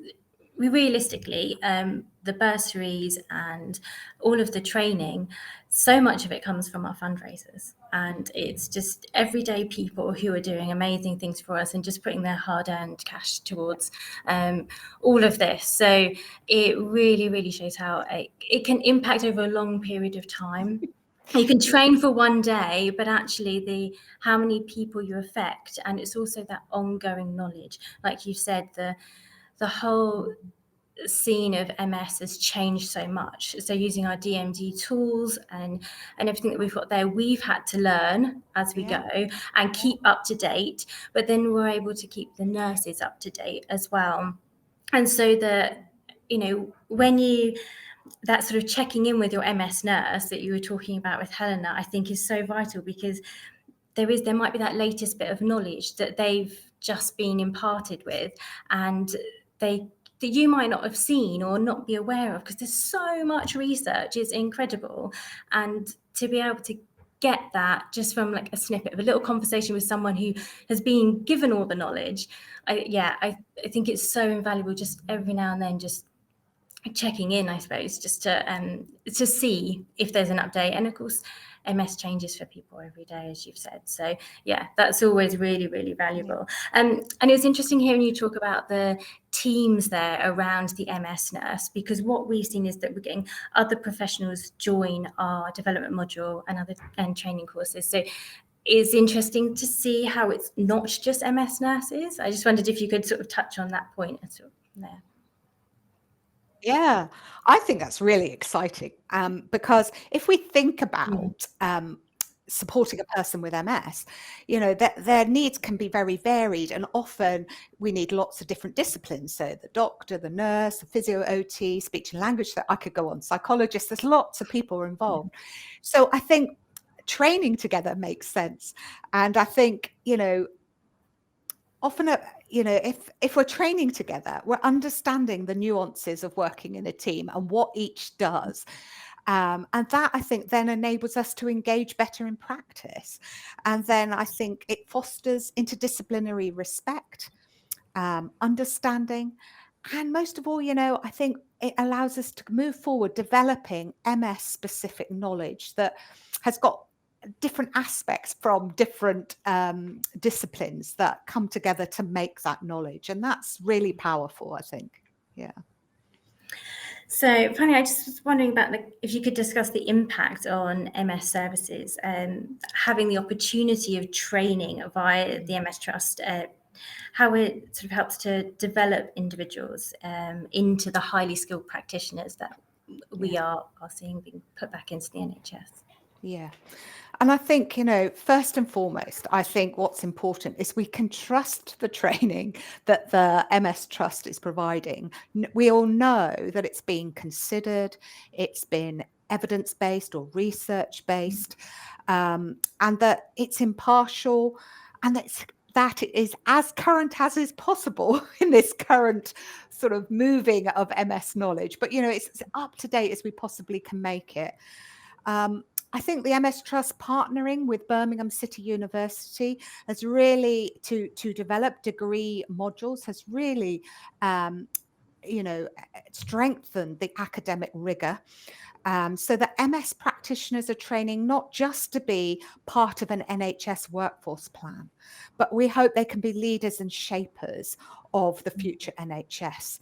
we realistically, the bursaries and all of the training, so much of it comes from our fundraisers, and it's just everyday people who are doing amazing things for us and just putting their hard-earned cash towards all of this. So it really, really shows how it can impact over a long period of time. You can train for one day, but actually how many people you affect, and it's also that ongoing knowledge. Like you said, the whole scene of MS has changed so much. So using our DMD tools and everything that we've got there, we've had to learn as we go and keep up to date, but then we're able to keep the nurses up to date as well. And so that sort of checking in with your MS nurse that you were talking about with Helena, I think is so vital, because there might be that latest bit of knowledge that they've just been imparted with, and that you might not have seen or not be aware of, because there's so much research. It's incredible. And to be able to get that just from like a snippet of a little conversation with someone who has been given all the knowledge, I think it's so invaluable, just every now and then just checking in, I suppose, just to see if there's an update. And of course, MS changes for people every day, as you've said. So yeah, that's always really, really valuable. And it was interesting hearing you talk about the teams there around the MS nurse, because what we've seen is that we're getting other professionals join our development module and training courses. So it's interesting to see how it's not just MS nurses. I just wondered if you could sort of touch on that point at all there. Yeah, I think that's really exciting, because if we think about supporting a person with MS, their needs can be very varied, and often we need lots of different disciplines. So the doctor, the nurse, the physio, OT, speech and language, that I could go on, psychologists, there's lots of people involved. So I think training together makes sense. And I think, often, if we're training together, we're understanding the nuances of working in a team and what each does. And that, I think, then enables us to engage better in practice. And then I think it fosters interdisciplinary respect, understanding. And most of all, I think it allows us to move forward, developing MS-specific knowledge that has got different aspects from different disciplines that come together to make that knowledge. And that's really powerful, I think. Yeah. So, Fanny, I just was wondering about if you could discuss the impact on MS services and having the opportunity of training via the MS Trust, how it sort of helps to develop individuals into the highly skilled practitioners that we are seeing being put back into the NHS. Yeah. And I think, first and foremost, I think what's important is we can trust the training that the MS Trust is providing. We all know that it's being considered, it's been evidence-based or research-based, and that it's impartial, and that it is as current as is possible in this current sort of moving of MS knowledge. But, it's up to date as we possibly can make it. I think the MS Trust partnering with Birmingham City University has really, to develop degree modules, has really, strengthened the academic rigor. So that MS practitioners are training not just to be part of an NHS workforce plan, but we hope they can be leaders and shapers of the future NHS.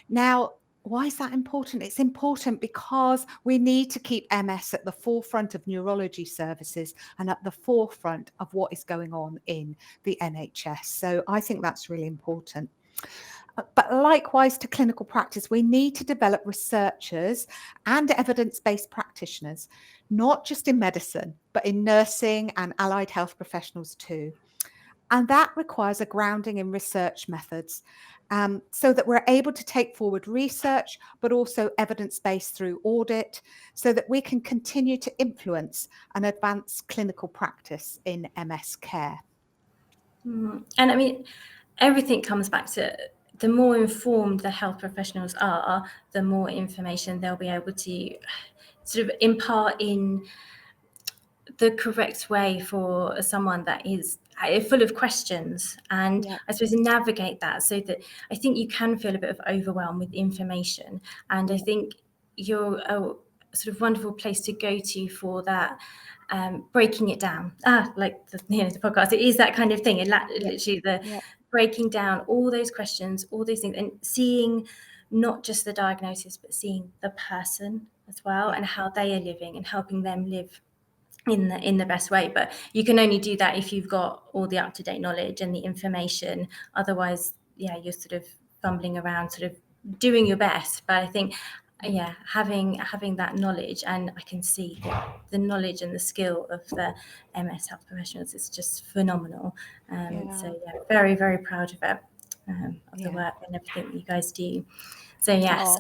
Now, why is that important? It's important because we need to keep MS at the forefront of neurology services and at the forefront of what is going on in the NHS. So I think that's really important. But likewise to clinical practice, we need to develop researchers and evidence-based practitioners, not just in medicine, but in nursing and allied health professionals too. And that requires a grounding in research methods, so that we're able to take forward research, but also evidence-based through audit, so that we can continue to influence and advance clinical practice in MS care. And I mean, everything comes back to the more informed the health professionals are, the more information they'll be able to sort of impart in the correct way for someone that is full of questions, and I suppose navigate that, so that I think you can feel a bit of overwhelm with information. And I think you're a sort of wonderful place to go to for that, breaking it down, like the podcast. It is that kind of thing, and literally the breaking down all those questions, all those things, and seeing not just the diagnosis, but seeing the person as well, and how they are living, and helping them live in the best way. But you can only do that if you've got all the up-to-date knowledge and the information. Otherwise, you're sort of fumbling around, sort of doing your best. But I think having that knowledge, and I can see the knowledge and the skill of the MS health professionals is just phenomenal. So very, very proud of it, of the work and everything that you guys do. So yes.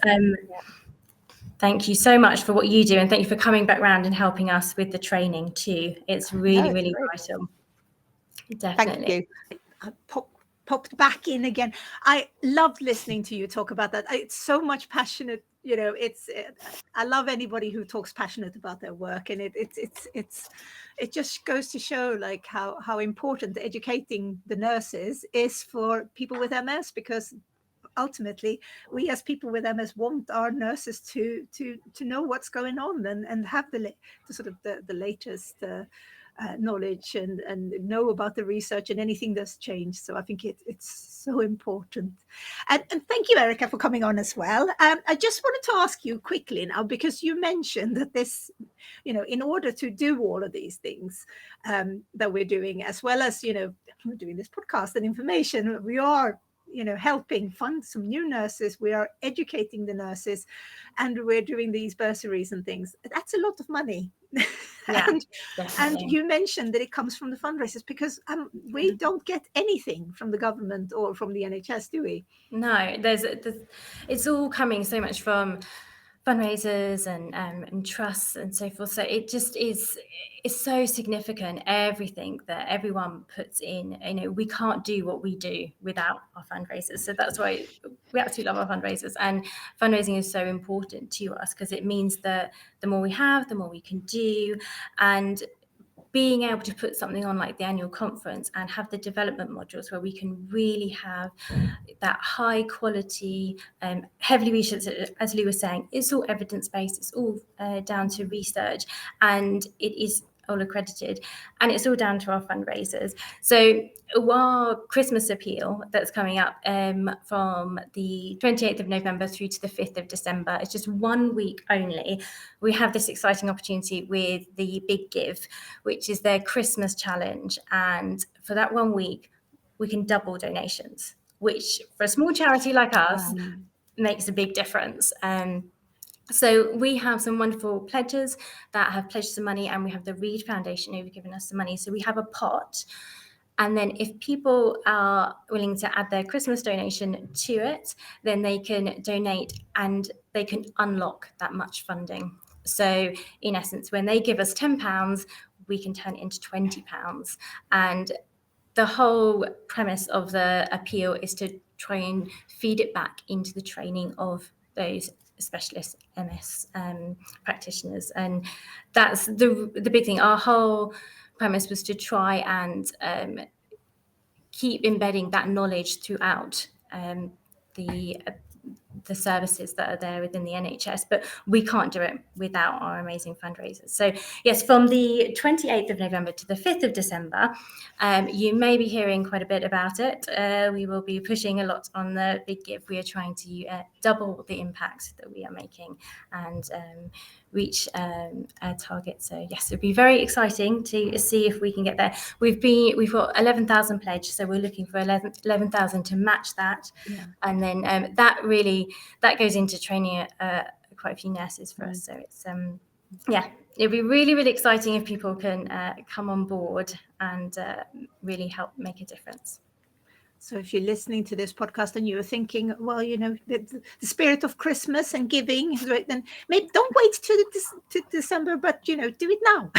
Thank you so much for what you do, and thank you for coming back round and helping us with the training too. It's really, really vital. Definitely. Thank you. I popped back in again. I loved listening to you talk about that. It's so much passionate. I love anybody who talks passionate about their work, and it just goes to show like how important educating the nurses is for people with MS, because ultimately we as people with MS want our nurses to know what's going on and have the sort of the latest knowledge and know about the research and anything that's changed. So I think it's so important. And thank you, Erica, for coming on as well. I just wanted to ask you quickly now, because you mentioned that this, in order to do all of these things that we're doing, as well as, doing this podcast and information, we are helping fund some new nurses. We are educating the nurses, and we're doing these bursaries and things. That's a lot of money. Yeah, and definitely. you mentioned that it comes from the fundraisers, because we don't get anything from the government or from the NHS, do we? No, it's all coming so much from fundraisers and trusts and so forth. So it just is so significant, everything that everyone puts in. We can't do what we do without our fundraisers. So that's why we absolutely love our fundraisers, and fundraising is so important to us, because it means that the more we have, the more we can do. And being able to put something on like the annual conference and have the development modules where we can really have that high quality, heavily researched, as Lou was saying, it's all evidence-based, it's all down to research, and it is all accredited, and it's all down to our fundraisers. So our Christmas appeal that's coming up from the 28th of November through to the 5th of December, it's just 1 week only. We have this exciting opportunity with the Big Give, which is their Christmas challenge, and for that 1 week we can double donations, which for a small charity like us makes a big difference. So we have some wonderful pledges that have pledged some money, and we have the Reed Foundation who have given us some money. So we have a pot, and then if people are willing to add their Christmas donation to it, then they can donate and they can unlock that much funding. So in essence, when they give us £10, we can turn it into £20. And the whole premise of the appeal is to try and feed it back into the training of those specialist MS practitioners, and that's the big thing. Our whole premise was to try and keep embedding that knowledge throughout the services that are there within the NHS, but we can't do it without our amazing fundraisers. So yes, from the 28th of November to the 5th of December, you may be hearing quite a bit about it. We will be pushing a lot on the Big Give. We are trying to double the impact that we are making and reach a target. So yes, it'll be very exciting to see if we can get there. We've got 11,000 pledged, so we're looking for 11,000 to match that. Yeah. And then that goes into training quite a few nurses for us. So it's it'll be really, really exciting if people can come on board and really help make a difference. So if you're listening to this podcast and you're thinking, well, the spirit of Christmas and giving, then maybe don't wait to December, but do it now,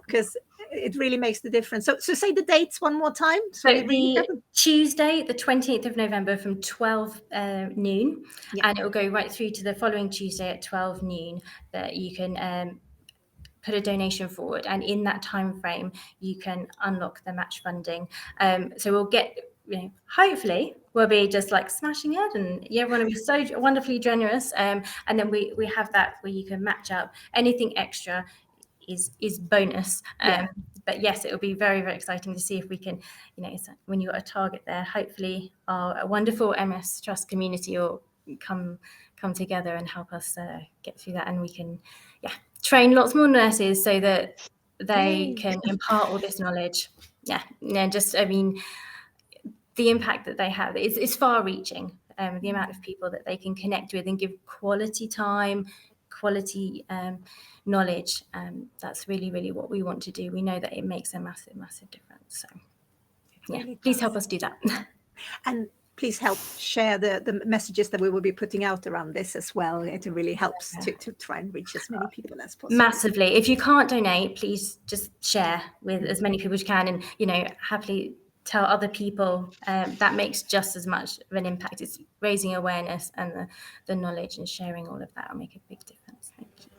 because it really makes the difference. So say the dates one more time. So the Tuesday, the 28th of November from 12 noon, and it will go right through to the following Tuesday at 12 noon that you can put a donation forward, and in that time frame you can unlock the match funding. So we'll get, hopefully we'll be just like smashing it, and everyone will be so wonderfully generous, and then we have that where you can match up. Anything extra is bonus. But yes, it will be very, very exciting to see if we can, when you've got a target there, hopefully our wonderful MS Trust community will come together and help us get through that, and we can train lots more nurses so that they can impart all this knowledge. The impact that they have is far reaching. The amount of people that they can connect with and give quality time, quality knowledge, that's really, really what we want to do. We know that it makes a massive, massive difference. So please help us do that. And please help share the messages that we will be putting out around this as well. It really helps to try and reach as many people as possible. Massively. If you can't donate, please just share with as many people as you can, and happily tell other people. That makes just as much of an impact. It's raising awareness, and the knowledge and sharing all of that will make a big difference. Thank you.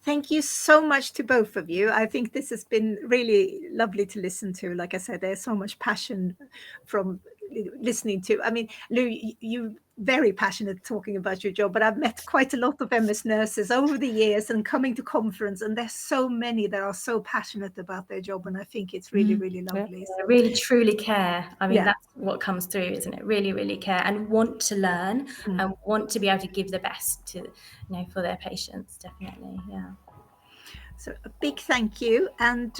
Thank you so much to both of you. I think this has been really lovely to listen to. Like I said, there's so much passion from listening to. I mean, Lou, you're very passionate talking about your job, but I've met quite a lot of MS nurses over the years and coming to conference, and there's so many that are so passionate about their job, and I think it's really, really lovely. Yeah, really, truly care. I mean, that's what comes through, isn't it? Really, really care and want to learn and want to be able to give the best to, for their patients. Definitely, yeah. So a big thank you, and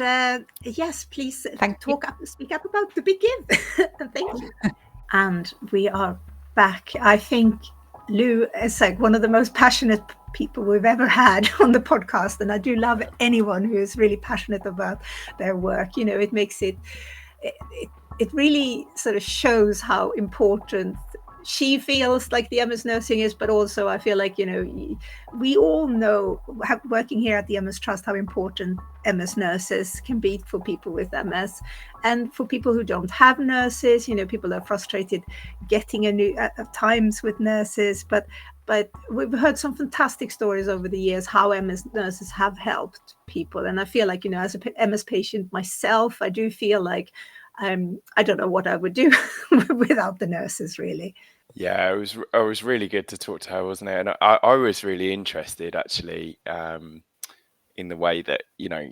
yes, please Thank you. speak up about the big give. And thank you. And we are back. I think Lou is like one of the most passionate people we've ever had on the podcast, and I do love anyone who is really passionate about their work. You know, it makes it really sort of shows how important she feels like the MS nursing is, but also I feel like, you know, we all know, working here at the MS Trust, how important MS nurses can be for people with MS, and for people who don't have nurses. You know, people are frustrated getting at times with nurses, but we've heard some fantastic stories over the years how MS nurses have helped people. And I feel like, you know, as a MS patient myself, I do feel like I don't know what I would do without the nurses, really. Yeah, it was really good to talk to her, wasn't it? And I was really interested actually, in the way that, you know,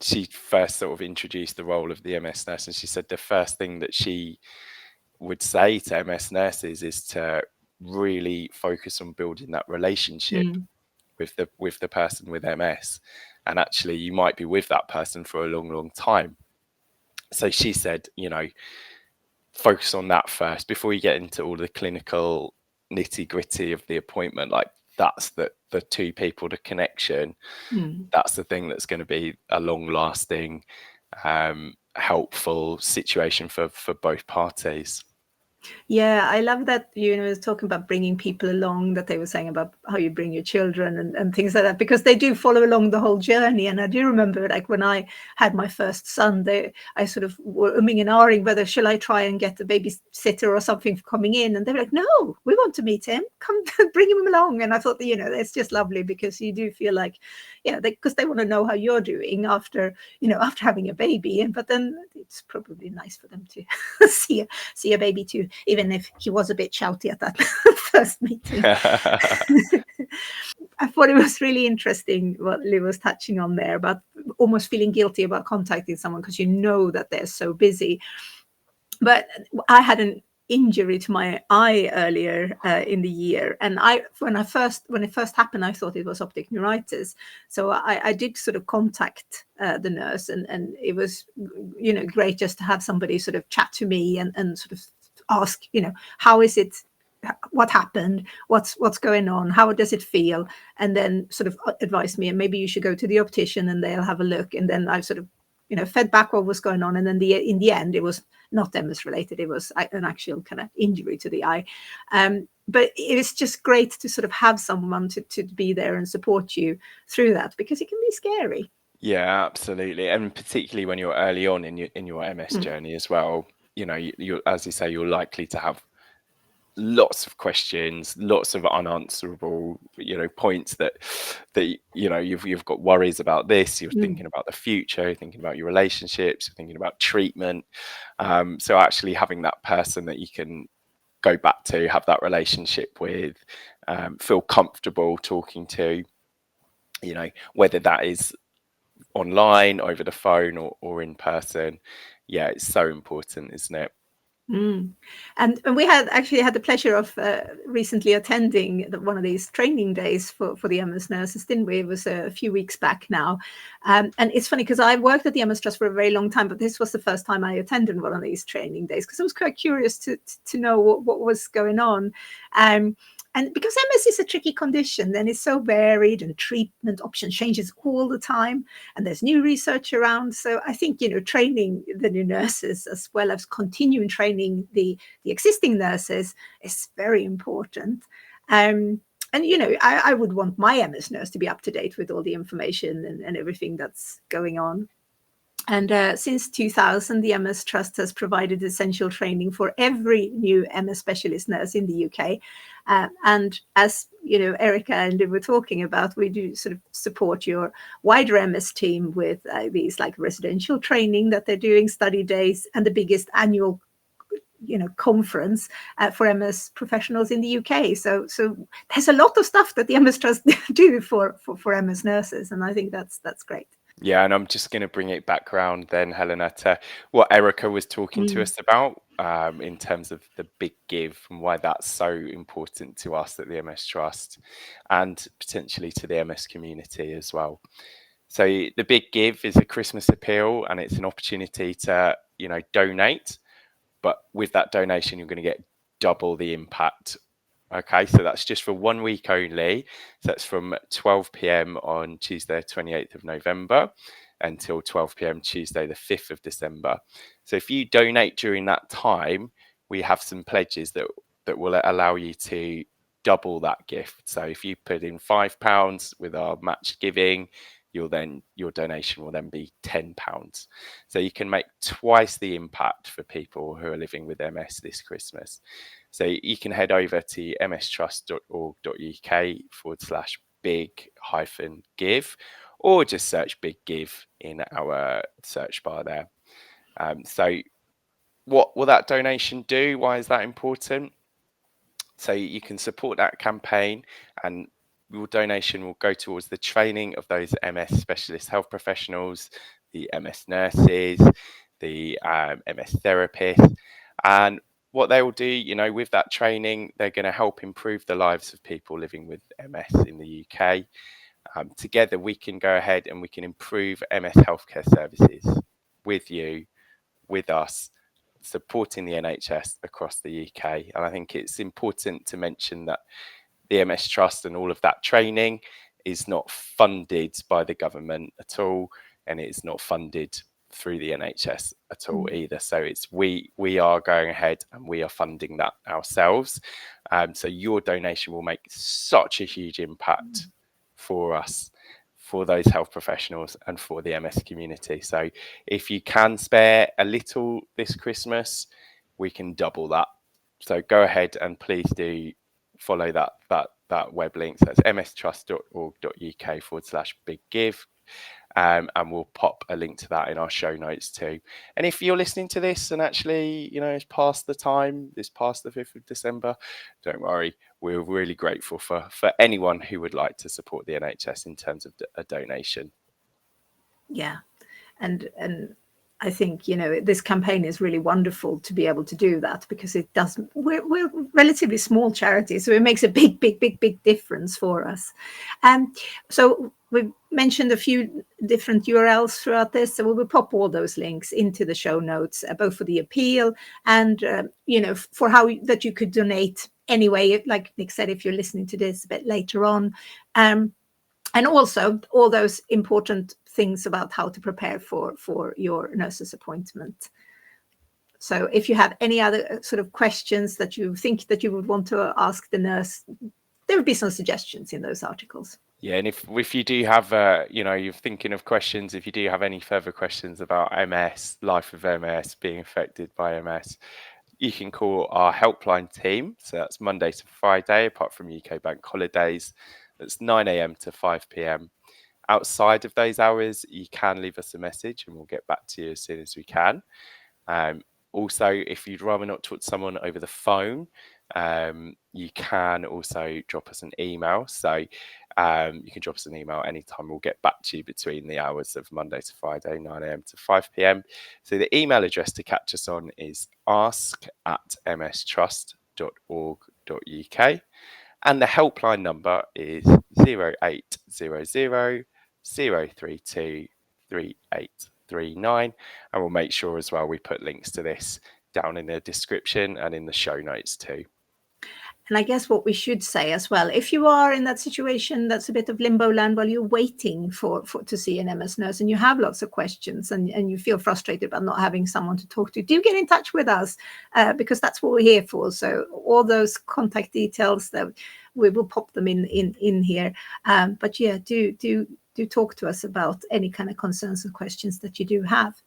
she first sort of introduced the role of the MS nurse, and she said the first thing that she would say to MS nurses is to really focus on building that relationship with the person with MS. And actually you might be with that person for a long time. So she said, you know, focus on that first before you get into all the clinical nitty gritty of the appointment. Like, that's the two people, the connection. That's the thing that's going to be a long lasting, helpful situation for both parties. Yeah, I love that, you know, talking about bringing people along, that they were saying about how you bring your children and things like that, because they do follow along the whole journey. And I do remember, like, when I had my first son, I sort of were umming and ahhing whether shall I try and get the babysitter or something coming in. And they were like, no, we want to meet him. Come, bring him along. And I thought, you know, it's just lovely, because you do feel like, yeah, because they want to know how you're doing after, you know, after having a baby. But then it's probably nice for them to see a baby too, even if he was a bit shouty at that first meeting. I thought it was really interesting what Lou was touching on there about almost feeling guilty about contacting someone because you know that they're so busy. But I had an injury to my eye earlier in the year, and when it first happened, I thought it was optic neuritis. So I did sort of contact the nurse, and it was, you know, great just to have somebody sort of chat to me and sort of ask, you know, how is it, what happened, what's going on, how does it feel, and then sort of advise me, and maybe you should go to the optician and they'll have a look. And then I sort of, you know, fed back what was going on. And then in the end, it was not MS related. It was an actual kind of injury to the eye. But it was just great to sort of have someone to be there and support you through that, because it can be scary. Yeah, absolutely. And particularly when you're early on in your MS journey as well, you know, you, as you say, you're likely to have lots of questions, lots of unanswerable, you know, points that you know, you've got worries about this, you're thinking about the future, you're thinking about your relationships, you're thinking about treatment. So actually having that person that you can go back to, have that relationship with, feel comfortable talking to, you know, whether that is online, over the phone, or in person. Yeah, it's so important, isn't it? And we had actually had the pleasure of recently attending one of these training days for the MS nurses, didn't we? It was a few weeks back now. And it's funny because I worked at the MS Trust for a very long time, but this was the first time I attended one of these training days, because I was quite curious to know what was going on. And because MS is a tricky condition, then it's so varied and treatment options changes all the time. And there's new research around. So I think, you know, training the new nurses as well as continuing training the existing nurses is very important. And, you know, I would want my MS nurse to be up to date with all the information and everything that's going on. And since 2000, the MS Trust has provided essential training for every new MS specialist nurse in the UK. And as you know, Erica and Lou were talking about, we do sort of support your wider MS team with these like residential training that they're doing, study days, and the biggest annual, you know, conference for MS professionals in the UK. So there's a lot of stuff that the MS Trust do for MS nurses, and I think that's great. Yeah, and I'm just going to bring it back around then, Helena, to what Erica was talking to us about, in terms of the big give and why that's so important to us at the MS Trust and potentially to the MS community as well. So the Big Give is a Christmas appeal, and it's an opportunity to, donate. But with that donation, you're going to get double the impact. Okay, so that's just for 1 week only. So that's from 12 p.m. on Tuesday, 28th of November until 12 p.m. Tuesday, the 5th of December. So if you donate during that time, we have some pledges that will allow you to double that gift. So if you put in £5 with our match giving, your donation will then be £10. So you can make twice the impact for people who are living with MS this Christmas. So you can head over to mstrust.org.uk/big-give, or just search Big Give in our search bar there. So what will that donation do? Why is that important? So you can support that campaign, and your donation will go towards the training of those MS specialist health professionals, the MS nurses, the MS therapists, and what they will do, with that training, they're going to help improve the lives of people living with MS in the UK. Together, we can go ahead and we can improve MS healthcare services with you, with us, supporting the NHS across the UK. And I think it's important to mention that the MS Trust and all of that training is not funded by the government at all, and it's not funded through the NHS at all either. So it's we are going ahead and we are funding that ourselves. So your donation will make such a huge impact for us, for those health professionals and for the MS community. So if you can spare a little this Christmas, we can double that. So go ahead and please do follow that web link. So that's mstrust.org.uk/big-give. And we'll pop a link to that in our show notes too. And if you're listening to this and actually, it's past the time, it's past the 5th of December, don't worry. We're really grateful for anyone who would like to support the NHS in terms of a donation. Yeah. And I think, this campaign is really wonderful to be able to do that, because it does, we're relatively small charity, so it makes a big difference for us. So we've mentioned a few different URLs throughout this, so we will pop all those links into the show notes, both for the appeal and, for how that you could donate anyway, like Nick said, if you're listening to this a bit later on. And also all those important things about how to prepare for your nurse's appointment. So if you have any other sort of questions that you think that you would want to ask the nurse, there would be some suggestions in those articles. Yeah, and if you do have, you're thinking of questions, if you do have any further questions about MS, life with MS, being affected by MS, you can call our helpline team. So that's Monday to Friday, apart from UK bank holidays. That's 9 a.m. to 5 p.m. Outside of those hours, you can leave us a message and we'll get back to you as soon as we can. Also, if you'd rather not talk to someone over the phone, you can also drop us an email. So you can drop us an email anytime. We'll get back to you between the hours of Monday to Friday, 9 a.m. to 5 p.m. So the email address to catch us on is ask@mstrust.org.uk. And the helpline number is 0800 032 3839. And we'll make sure as well we put links to this down in the description and in the show notes too. And I guess what we should say as well, if you are in that situation that's a bit of limbo land while you're waiting for to see an MS nurse and you have lots of questions and you feel frustrated about not having someone to talk to, do get in touch with us because that's what we're here for. So all those contact details, that we will pop them in here. But yeah, do talk to us about any kind of concerns and questions that you do have.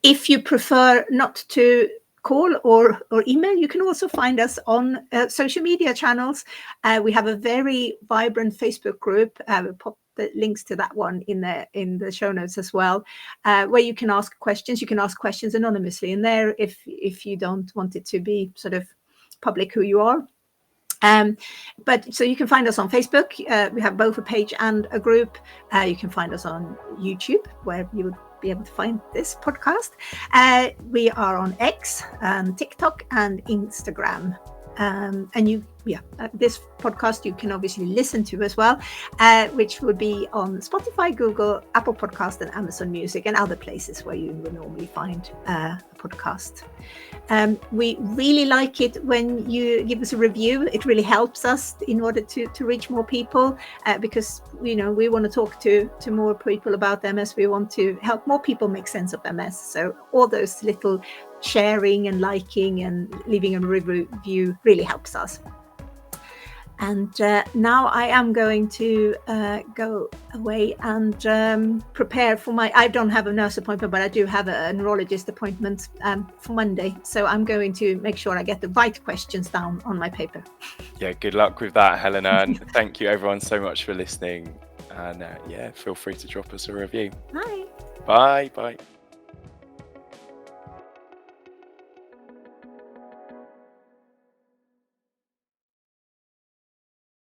If you prefer not to call or email, you can also find us on social media channels. We have a very vibrant Facebook group. We'll pop the links to that one in the show notes as well, where you can ask questions. You can ask questions anonymously in there if you don't want it to be sort of public who you are. But so you can find us on Facebook. We have both a page and a group. You can find us on YouTube, where you would be able to find this podcast. We are on X, TikTok and Instagram. And you this podcast you can obviously listen to as well, which would be on Spotify, Google, Apple Podcast, and Amazon Music, and other places where you would normally find a podcast. We really like it when you give us a review. It really helps us in order to reach more people, because we want to talk to more people about MS. We want to help more people make sense of MS. So all those little sharing and liking and leaving a review really helps us. And now I am going to go away and prepare for I don't have a nurse appointment, but I do have a neurologist appointment for Monday. So I'm going to make sure I get the right questions down on my paper. Yeah, good luck with that, Helena. And thank you everyone so much for listening. And feel free to drop us a review. Bye. Bye.